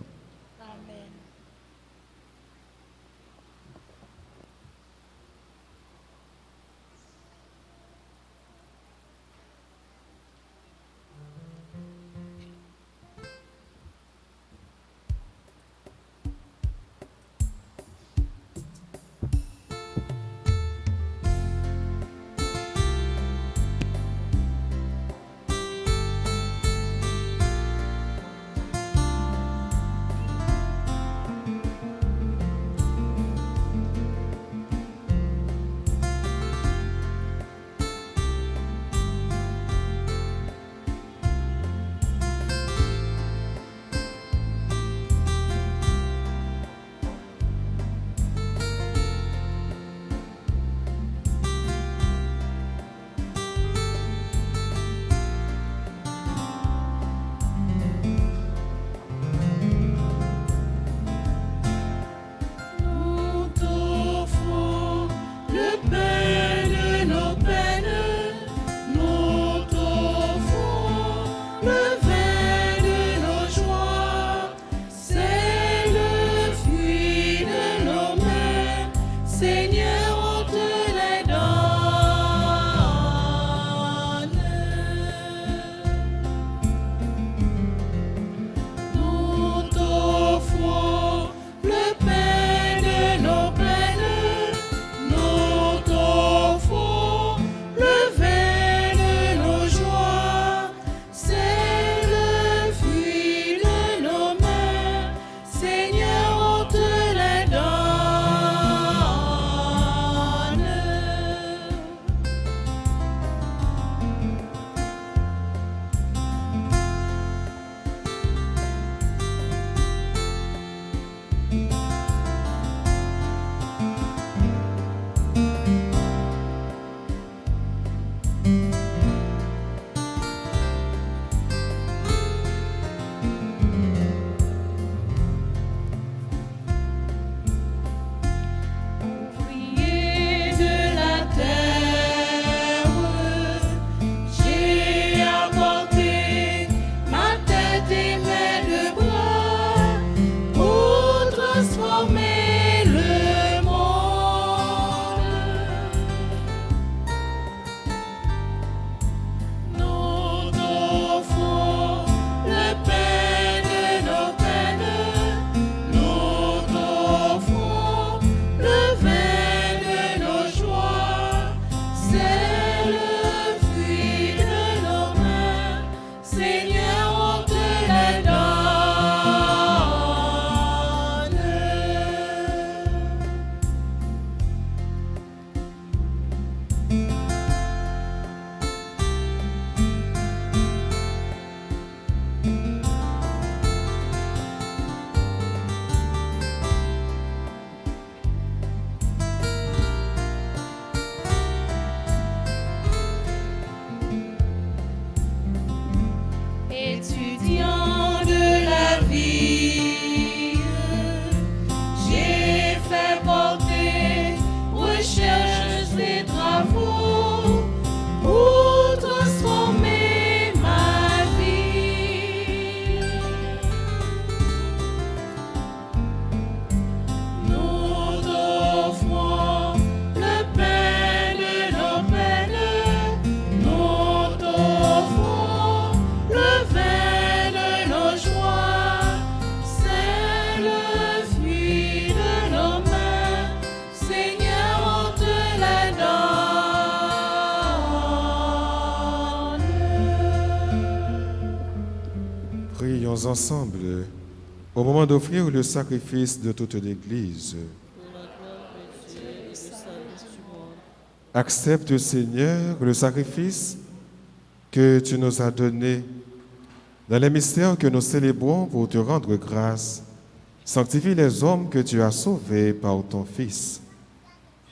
Prions ensemble au moment d'offrir le sacrifice de toute l'Église. Accepte, Seigneur, le sacrifice que tu nous as donné dans les mystères que nous célébrons pour te rendre grâce. Sanctifie les hommes que tu as sauvés par ton Fils.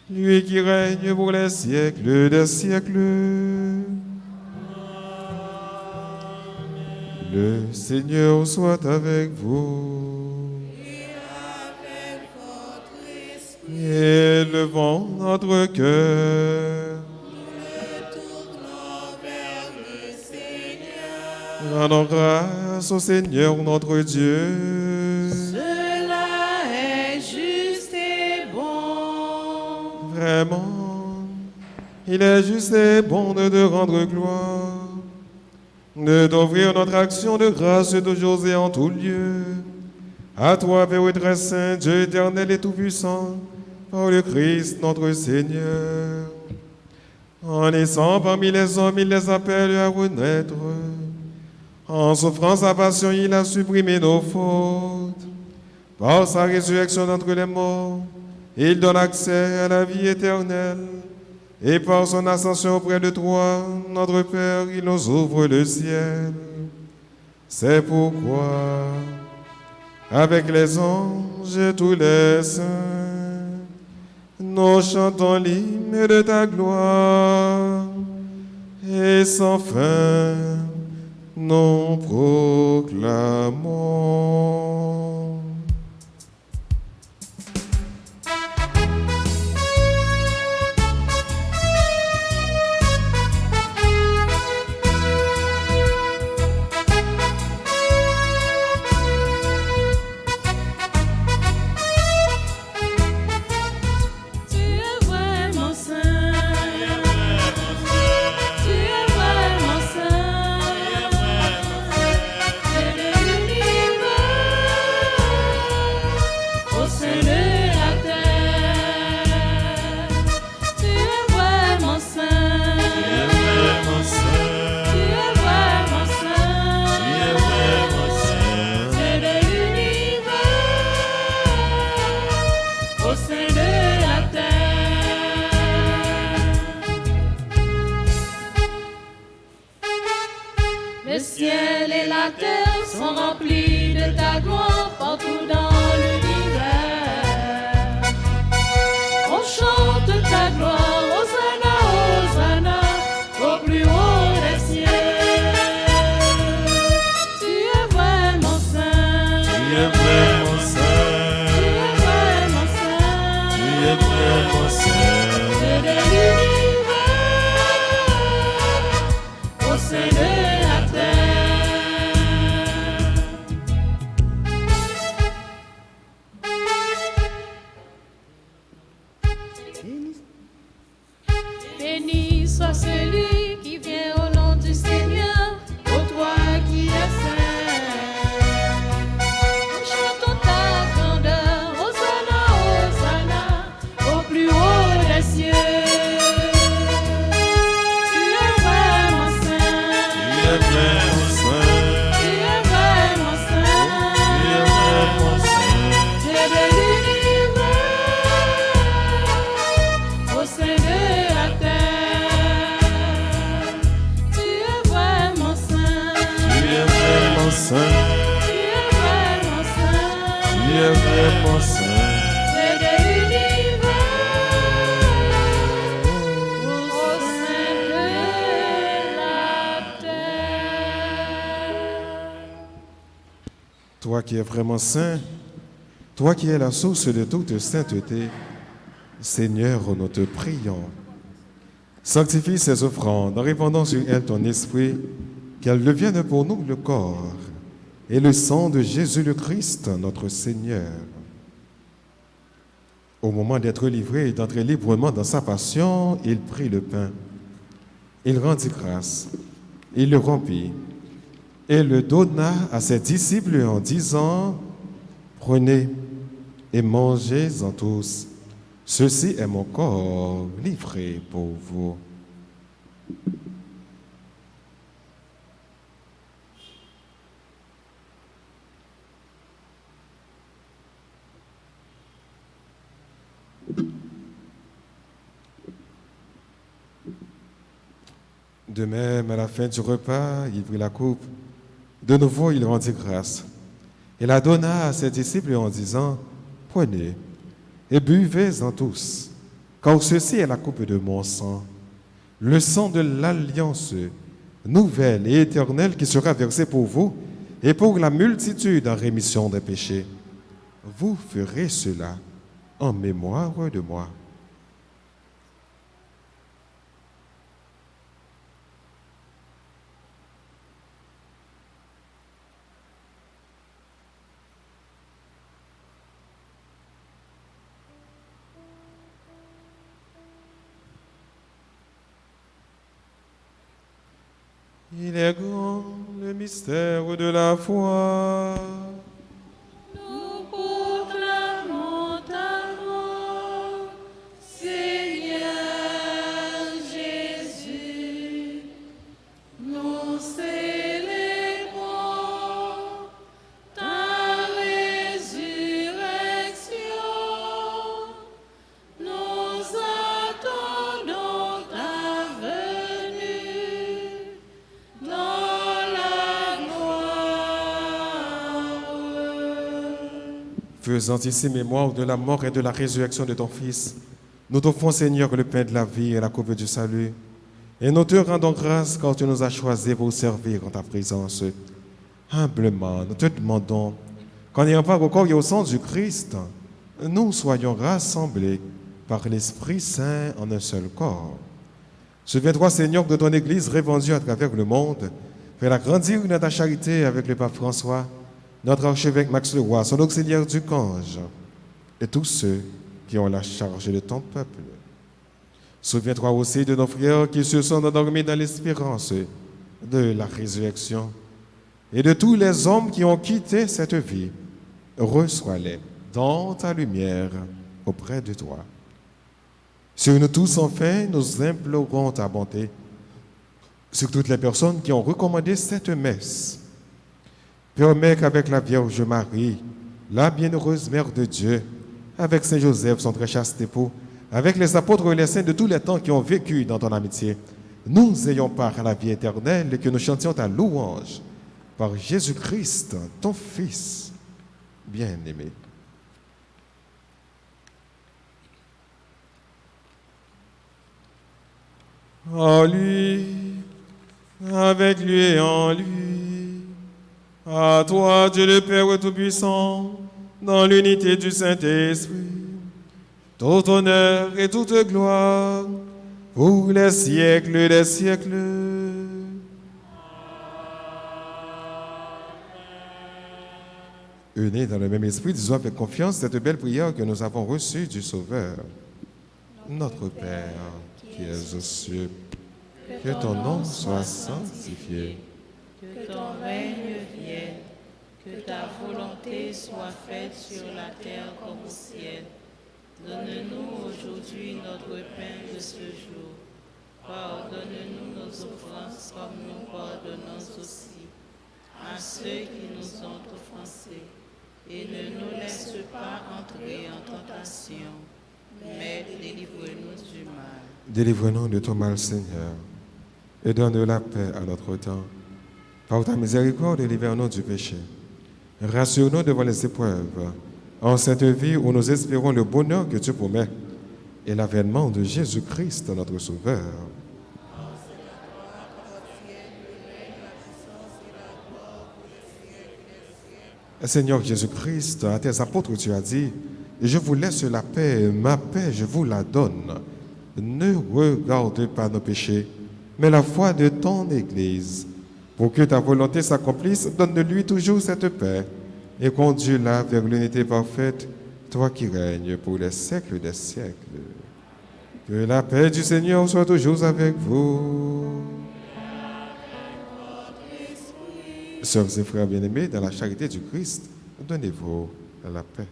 Lui qui règne pour les siècles des siècles. Le Seigneur soit avec vous. Et levons notre cœur. Rendons grâce au Seigneur notre Dieu. Cela est juste et bon. Vraiment, il est juste et bon de te rendre gloire, de t'offrir notre action de grâce toujours et en tout lieu. À toi, Père très saint, Dieu éternel et tout-puissant, par le Christ notre Seigneur. En naissant parmi les hommes, il les appelle à renaître. En souffrant sa passion, il a supprimé nos fautes. Par sa résurrection d'entre les morts, il donne accès à la vie éternelle. Et par son ascension auprès de toi, notre Père, il nous ouvre le ciel. C'est pourquoi, avec les anges et tous les saints, nous chantons l'hymne de ta gloire. Et sans fin, nous proclamons. Le ciel et la terre sont remplis de ta gloire partout dans l'univers. On chante ta gloire, Hosanna, Hosanna, au plus haut des cieux. Tu es vraiment saint. Tu es vraiment saint. Tu es vraiment saint. Tu es vraiment saint. Dieu de l'univers, au sein de la terre. Béni soit celui qui vient au nom du Seigneur, ô toi qui es saint. Nous chantons ta grandeur, Hosanna, Hosanna, au plus haut des cieux. Tu es vraiment saint. Tu es vraiment saint. Tu es vraiment saint. Tu es vraiment saint. Dieu de l'univers, au sein de la terre. Tu es vraiment saint. Tu es vraiment saint. Tu es vraiment saint. Tu es vraiment saint. Dieu de l'univers, au sein de la terre. Toi qui es vraiment saint, toi qui es la source de toute sainteté, Seigneur, nous te prions. Sanctifie ces offrandes en répandant sur elles ton esprit, qu'elles deviennent pour nous le corps et le sang de Jésus le Christ, notre Seigneur. Au moment d'être livré et d'entrer librement dans sa passion, il prit le pain. Il rendit grâce, il le rompit et le donna à ses disciples en disant, « Prenez et mangez-en tous. Ceci est mon corps livré pour vous. » De même, à la fin du repas, il prit la coupe. De nouveau, il rendit grâce. Il la donna à ses disciples en disant, prenez et buvez-en tous, car ceci est la coupe de mon sang, le sang de l'alliance nouvelle et éternelle qui sera versé pour vous et pour la multitude en rémission des péchés. Vous ferez cela en mémoire de moi. Il est grand le mystère de la foi. Nous proclamons ta mort, Seigneur Jésus. Nous célébrons ta résurrection. Nous attendons ta venue dans la gloire. Faisant ici mémoire de la mort et de la résurrection de ton Fils, nous t'offrons, Seigneur, le pain de la vie et la coupe du salut. Et nous te rendons grâce car tu nous as choisis pour servir en ta présence. Humblement, nous te demandons qu'en ayant part au corps et au sang du Christ, nous soyons rassemblés par l'Esprit Saint en un seul corps. Souviens-toi, Seigneur, de ton Église répandue à travers le monde. Fais-la grandir dans ta charité avec le pape François, notre archevêque Max Leroy, son auxiliaire du Cange, et tous ceux qui ont la charge de ton peuple. Souviens-toi aussi de nos frères qui se sont endormis dans l'espérance de la résurrection et de tous les hommes qui ont quitté cette vie. Reçois-les dans ta lumière auprès de toi. Sur nous tous, enfin, nous implorons ta bonté sur toutes les personnes qui ont recommandé cette messe. Permets qu'avec la Vierge Marie, la bienheureuse Mère de Dieu, avec Saint Joseph, son très chaste époux, avec les apôtres et les saints de tous les temps qui ont vécu dans ton amitié, nous ayons part à la vie éternelle et que nous chantions ta louange par Jésus-Christ, ton Fils bien-aimé. En lui, avec lui et en lui, à toi, Dieu le Père Tout-Puissant, dans l'unité du Saint-Esprit, tout honneur et toute gloire pour les siècles des siècles. Unis dans le même esprit, disons avec confiance cette belle prière que nous avons reçue du Sauveur. Notre Père, qui es aux cieux, que ton nom soit sanctifié. Que ton règne vienne, que ta volonté soit faite sur la terre comme au ciel. Donne-nous aujourd'hui notre pain de ce jour. Pardonne-nous nos offenses comme nous pardonnons aussi à ceux qui nous ont offensés. Et ne nous laisse pas entrer en tentation, mais délivre-nous du mal. Délivre-nous de ton mal, Seigneur, et donne la paix à notre temps. Par ta miséricorde, délivre-nous du péché. Rassure-nous devant les épreuves, en cette vie où nous espérons le bonheur que tu promets et l'avènement de Jésus-Christ, notre Sauveur. Seigneur Jésus-Christ, à tes apôtres tu as dit, je vous laisse la paix, ma paix je vous la donne. Ne regarde pas nos péchés, mais la foi de ton Église. Pour que ta volonté s'accomplisse, donne-lui toujours cette paix et conduis-la vers l'unité parfaite, toi qui règnes pour les siècles des siècles. Que la paix du Seigneur soit toujours avec vous. Sœurs et frères bien-aimés, dans la charité du Christ, donnez-vous la paix.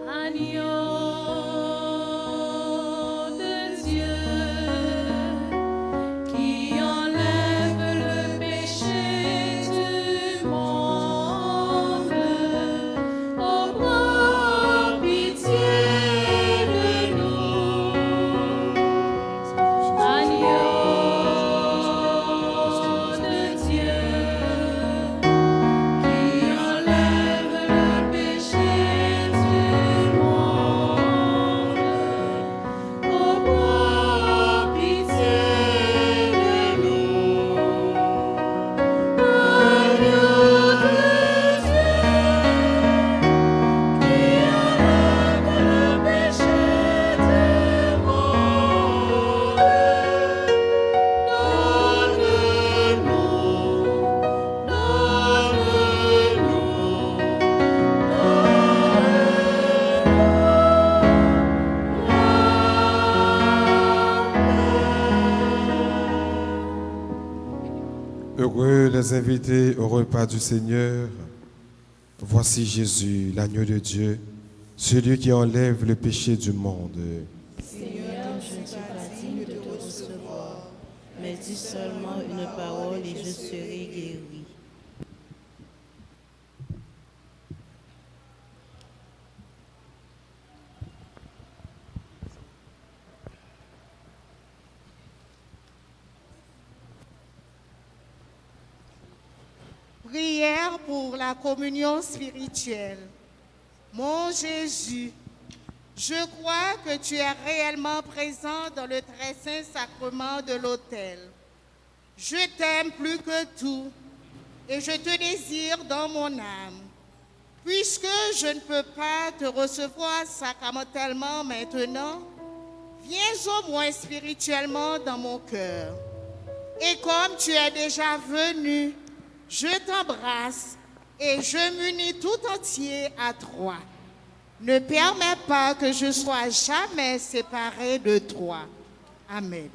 Agneau Heureux les invités au repas du Seigneur. Voici Jésus, l'agneau de Dieu, celui qui enlève le péché du monde. Seigneur, je ne suis pas digne de te recevoir, mais dis seulement une parole et je serai guéri. Prière pour la communion spirituelle. Mon Jésus, je crois que tu es réellement présent dans le très saint sacrement de l'autel. Je t'aime plus que tout et je te désire dans mon âme. Puisque je ne peux pas te recevoir sacramentellement maintenant, viens au moins spirituellement dans mon cœur. Et comme tu es déjà venu, je t'embrasse et je m'unis tout entier à toi. Ne permets pas que je sois jamais séparé de toi. Amen.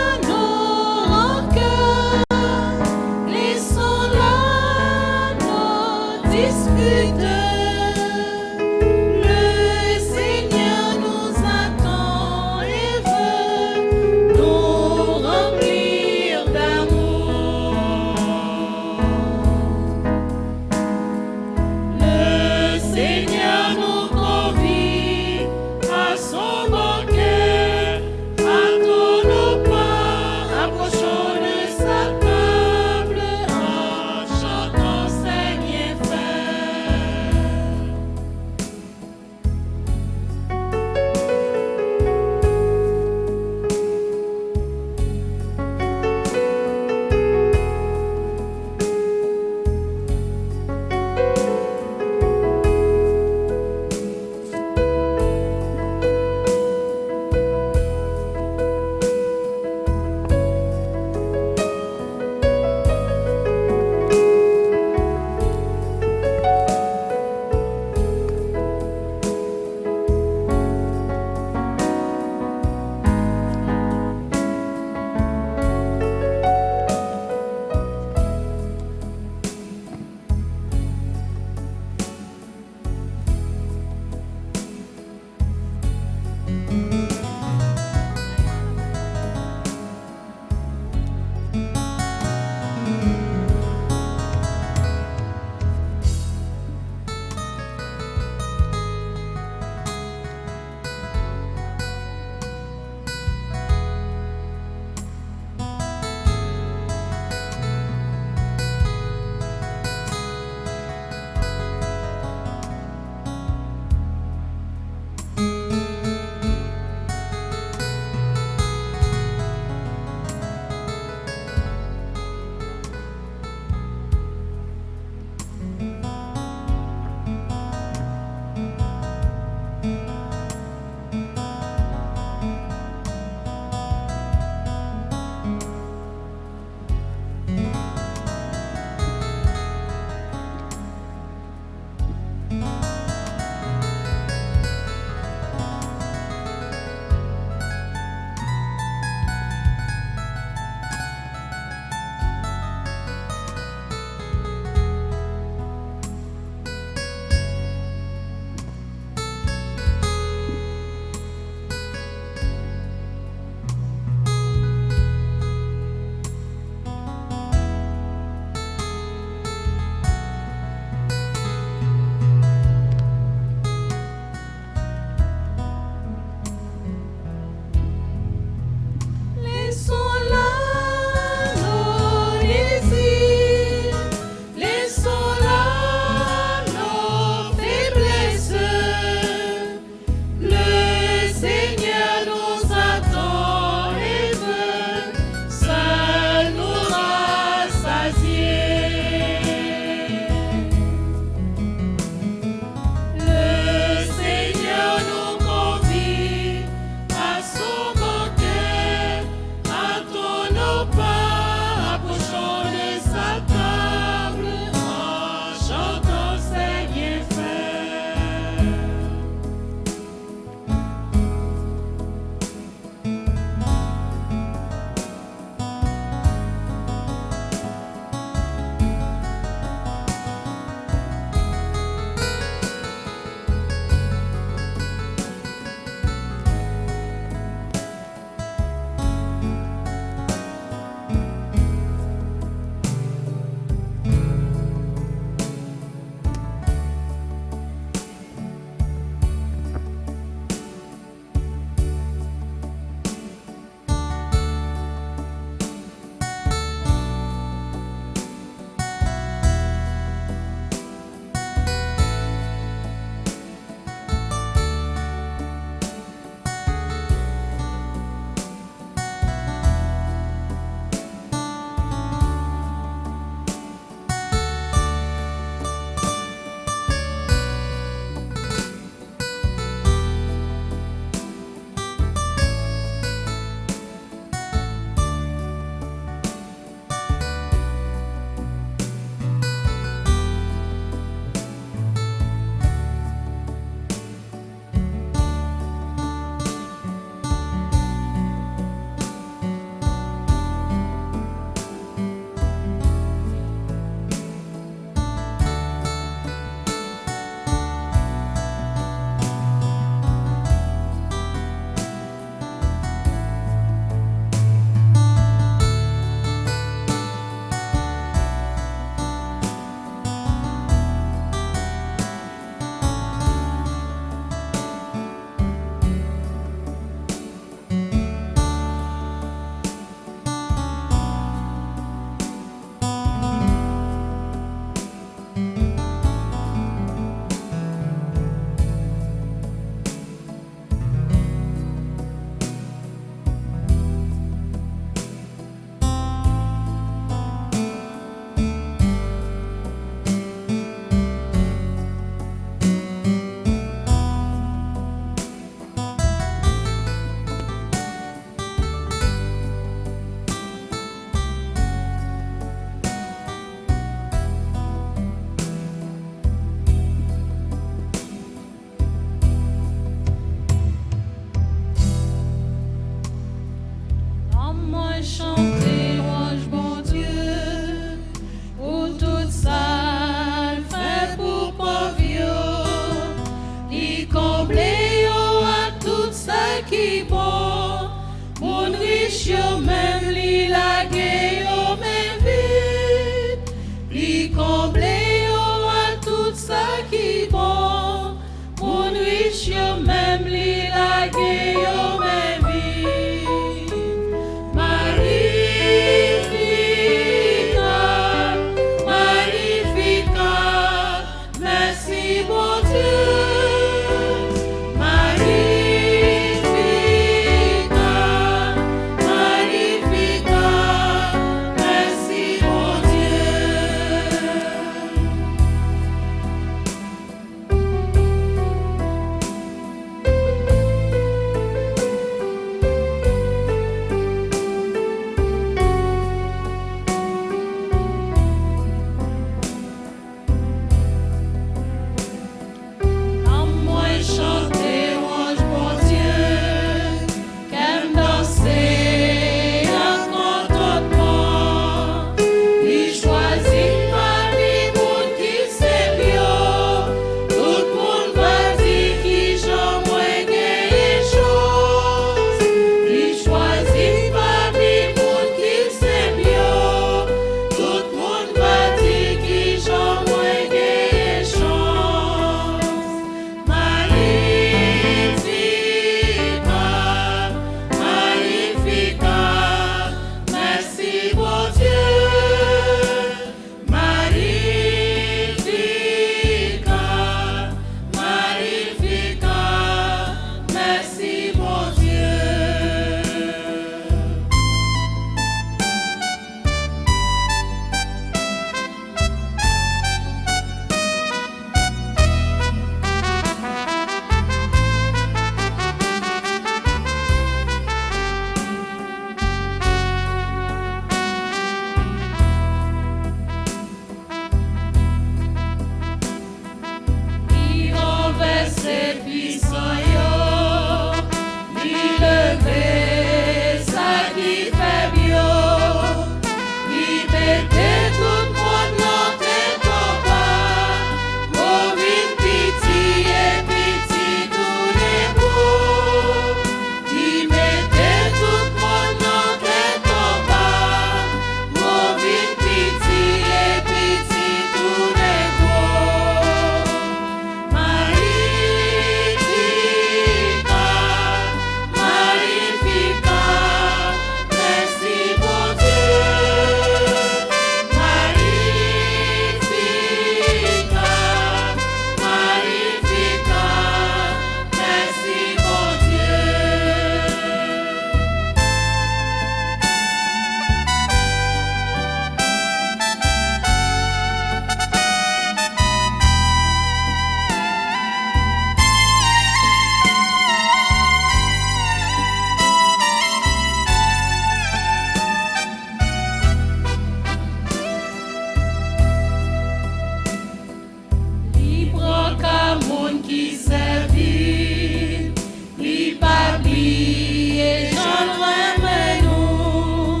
qui servit, il pas oublié, j'en remets nous.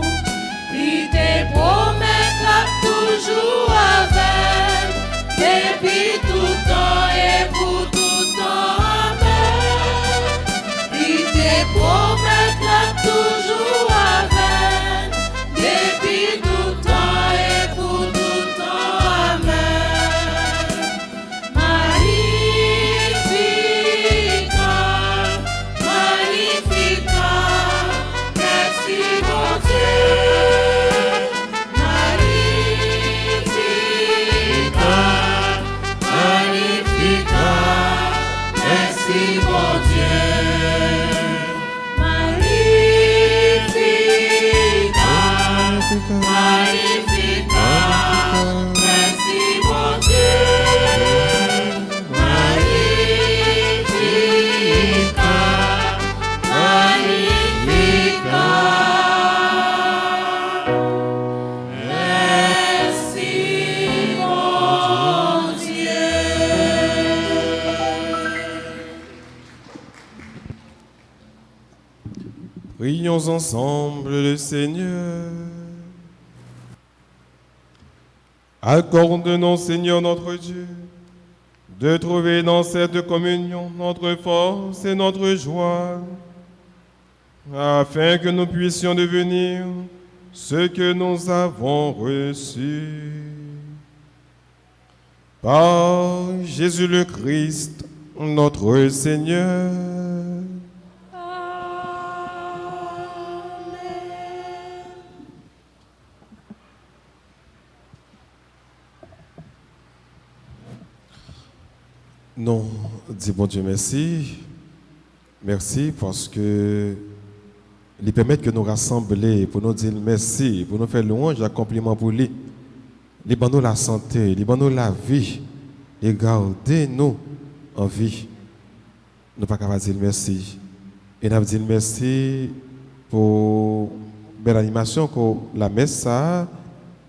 Il te promet là toujours avec, depuis tout temps et pour tout temps. Amen. Il te promet là toujours avec, depuis tout temps et pour tout temps. Amen. Magnificat, magnificat, merci mon Dieu. Magnificat, magnificat, merci mon Dieu. Magnificat, magnificat, merci mon Dieu. Magnificat, magnificat, merci mon Dieu. Prions ensemble le Seigneur. Accorde-nous, Seigneur notre Dieu, de trouver dans cette communion notre force et notre joie, afin que nous puissions devenir ce que nous avons reçu. Par Jésus le Christ, notre Seigneur. Non, dis bon Dieu merci. Merci parce que il permet que nous rassembler pour nous dire merci, pour nous faire louange et compliment pour lui. Il nous la santé, il nous la vie, et garder nous en vie. Nous ne pouvons pas dire merci. Et nous dire merci pour belle animation que la messe a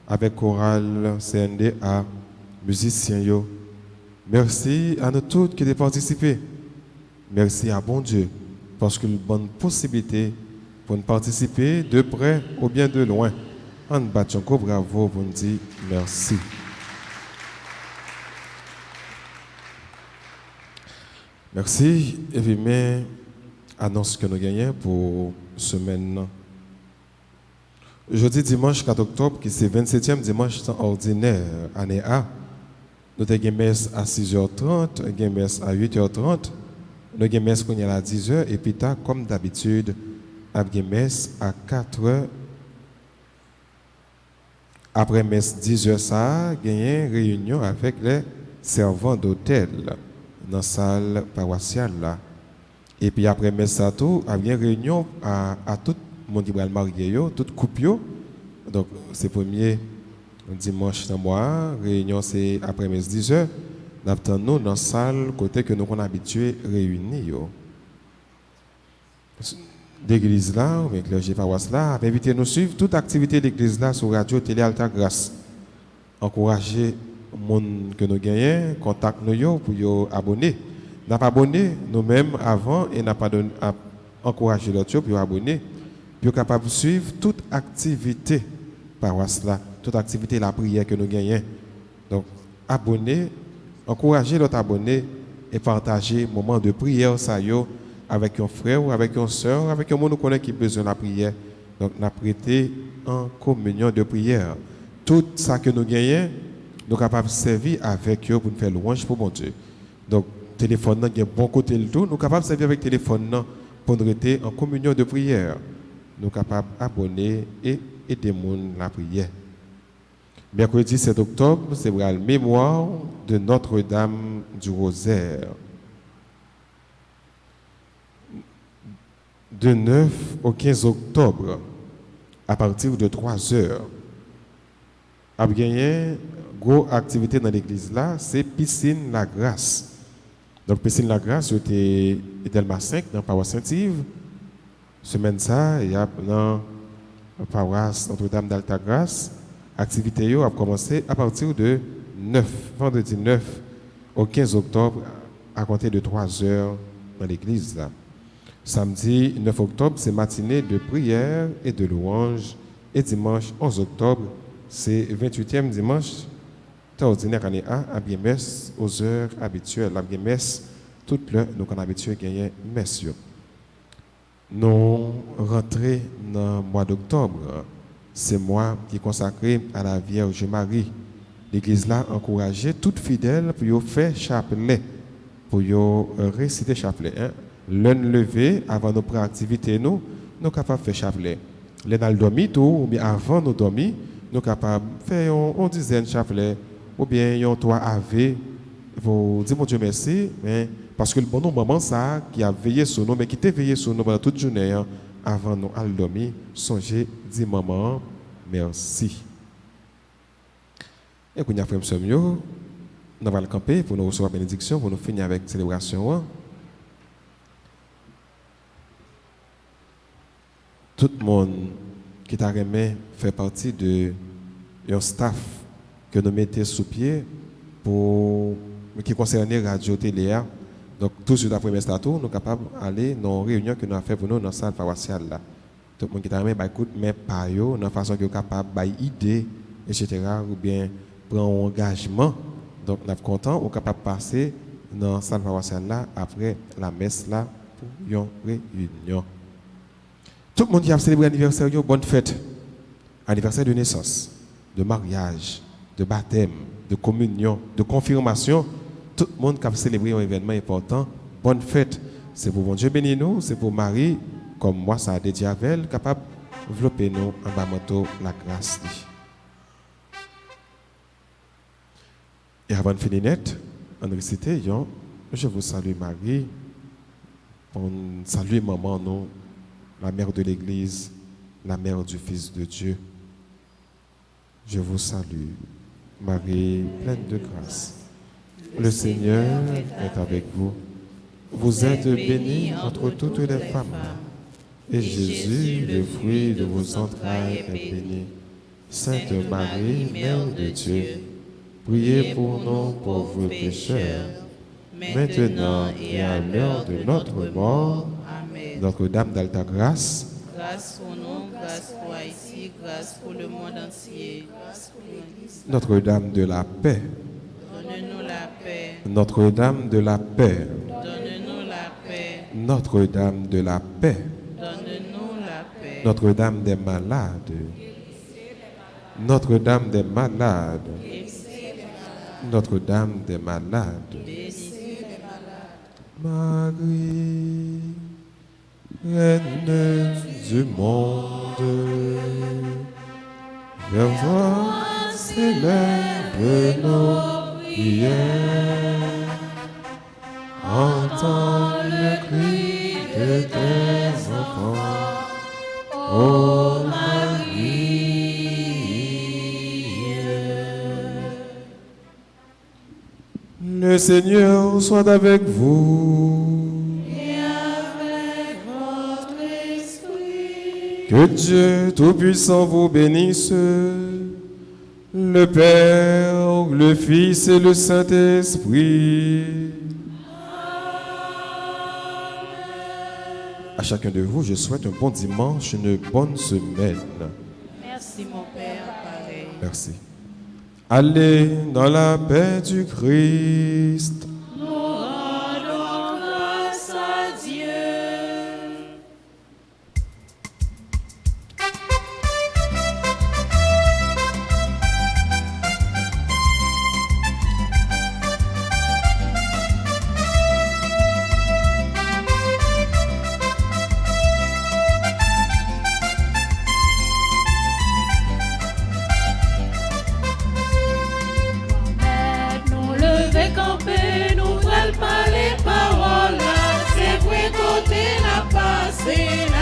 avec chorale CNDA, musiciens yo. Merci à nous tous qui ont participé. Merci à bon Dieu parce qu'il y a une bonne possibilité pour nous participer de près ou bien de loin. On bat encore bravo pour nous dire merci. Merci. Et puis, annonce que nous gagnons pour semaine. Jeudi, dimanche 4 octobre, qui c'est 27e dimanche ordinaire, année A. Nous avons une messe à 6h30, une messe à 8h30, nous avons une messe à 10h, et puis comme d'habitude, nous avons une messe à 4h. Après messe 10h, ça, il y a une réunion avec les servants d'hôtel dans la salle paroissiale. Là. Et puis après messe, ça, tout, il y a une réunion à tout le monde qui va marier, tout couple. Donc, c'est le premier dimanche dans le mois, réunion c'est après-midi 10h. Nous attendons dans la salle côté que nous sommes habitués à réunir. L'église là, avec le clergé paroisse là, invitez nous à suivre toute activité de l'église là sur Radio Télé Alta Grâce. Encourager les gens que nous gagnons, contacter nous pour nous abonner. Nous n'avons pas abonné nous-mêmes avant et nous n'avons pas encouragé l'autre pour abonner. Pour être capable de suivre toute activité paroisse là. Toute activité, la prière que nous gagnons. Donc, abonnez, encouragez l'autre abonné et partagez moment de prière ça avec un frère ou avec une soeur, avec un monde qui a besoin de la prière. Donc, nous prêté en communion de prière. Tout ça que nous gagnons, nous sommes capables de servir avec eux pour nous faire louange pour mon Dieu. Donc, téléphone, il y a bon côté le tout. Nous sommes capables de servir avec téléphone pour nous rester en communion de prière. Nous sommes capables d'abonner et aider les gens à la prière. Mercredi 7 octobre, c'est la mémoire de Notre-Dame du Rosaire. De 9 au 15 octobre, à partir de 3 heures, a gagné une grosse activité dans l'église là, c'est Piscine La Grâce. Donc, Piscine La Grâce, c'était Delma 5, dans la paroisse Saint-Yves. Semaine ça, il y a dans la paroisse Notre-Dame d'Alta Grâce. L'activité a commencé à partir de vendredi 9 au 15 octobre à compter de 3 heures dans l'église. Là. Samedi 9 octobre, c'est matinée de prière et de louange. Et dimanche 11 octobre, c'est 28e dimanche ordinaire année A, à bien messe aux heures habituelles. La bien messe, toute l'heure, nous avons habitué à gagner messe. Nous rentrons dans le mois d'octobre. C'est mois qui est consacré à la Vierge Marie. L'église là encouragé toutes fidèles pour faire chapelet, pour réciter chapelet. L'un levé avant nos activités, nous sommes capables de faire chapelet. L'un dormi tout, ou bien avant nous dormir, nous sommes capables de faire une dizaine de chapelets, ou bien un 3 AV. Vous dites mon Dieu merci, mais parce que le bon moment ça qui a veillé sur nous, mais qui t'a veillé sur nous pendant toute journée, avant nous aller dormir, songez, dis maman, merci. Et quand nous avons fait nous allons le camper pour nous recevoir la bénédiction, pour nous finir avec la célébration. Tout le monde qui t'a remis fait partie de un staff que nous mettons sous pied pour qui concerne radio télé. Donc tout sur la première statue, nous sommes capables d'aller dans une réunion que nous avons fait pour nous dans la salle paroissiale là. Tout le monde qui t'a remis écoute mais pas yo, dans façon que est capable d'idée idée etc. ou bien prendre un engagement. Donc nous sommes contents, on est capable de passer dans la salle paroissiale là après la messe là pour une réunion. Tout le monde qui a célébré l'anniversaire, bonne fête. Anniversaire de naissance, de mariage, de baptême, de communion, de confirmation. Tout le monde qui a célébré un événement important, bonne fête. C'est pour bon Dieu bénir nous, c'est pour Marie, comme moi, ça a dédié avec elle, capable de développer nous en bas la grâce. Et avant de finir net, on récite, je vous salue Marie, on salue maman, nous. La mère de l'Église, la mère du Fils de Dieu. Je vous salue, Marie, pleine de grâce. Le Seigneur est avec vous. Vous êtes bénie entre toutes les femmes. Et Jésus, le fruit de vos entrailles, est béni. Sainte Marie, Mère de Dieu, priez pour nous pauvres pécheurs, maintenant et à l'heure de notre mort. Notre-Dame d'Alta Grâce, grâce pour nous, grâce pour Haïti, grâce pour le monde entier, grâce pour l'Église. Notre-Dame de la paix, Donne-nous la paix. Notre-Dame de la paix, Donne-nous la paix. Notre-Dame de la paix, Donne-nous la paix. Notre-Dame des malades, Notre-Dame des malades, Notre-Dame des malades, Marie, Reine du monde, vers toi s'élèvent nos prières. Entends le cri de tes enfants, ô Marie. Le Seigneur soit avec vous. Que Dieu Tout-Puissant vous bénisse, le Père, le Fils et le Saint-Esprit. À chacun de vous, je souhaite un bon dimanche, une bonne semaine. Merci mon Père, pareil. Merci. Allez dans la paix du Christ. Nous rendons grâce à Dieu. Nous parler parole là, c'est vrai côté n'a passé.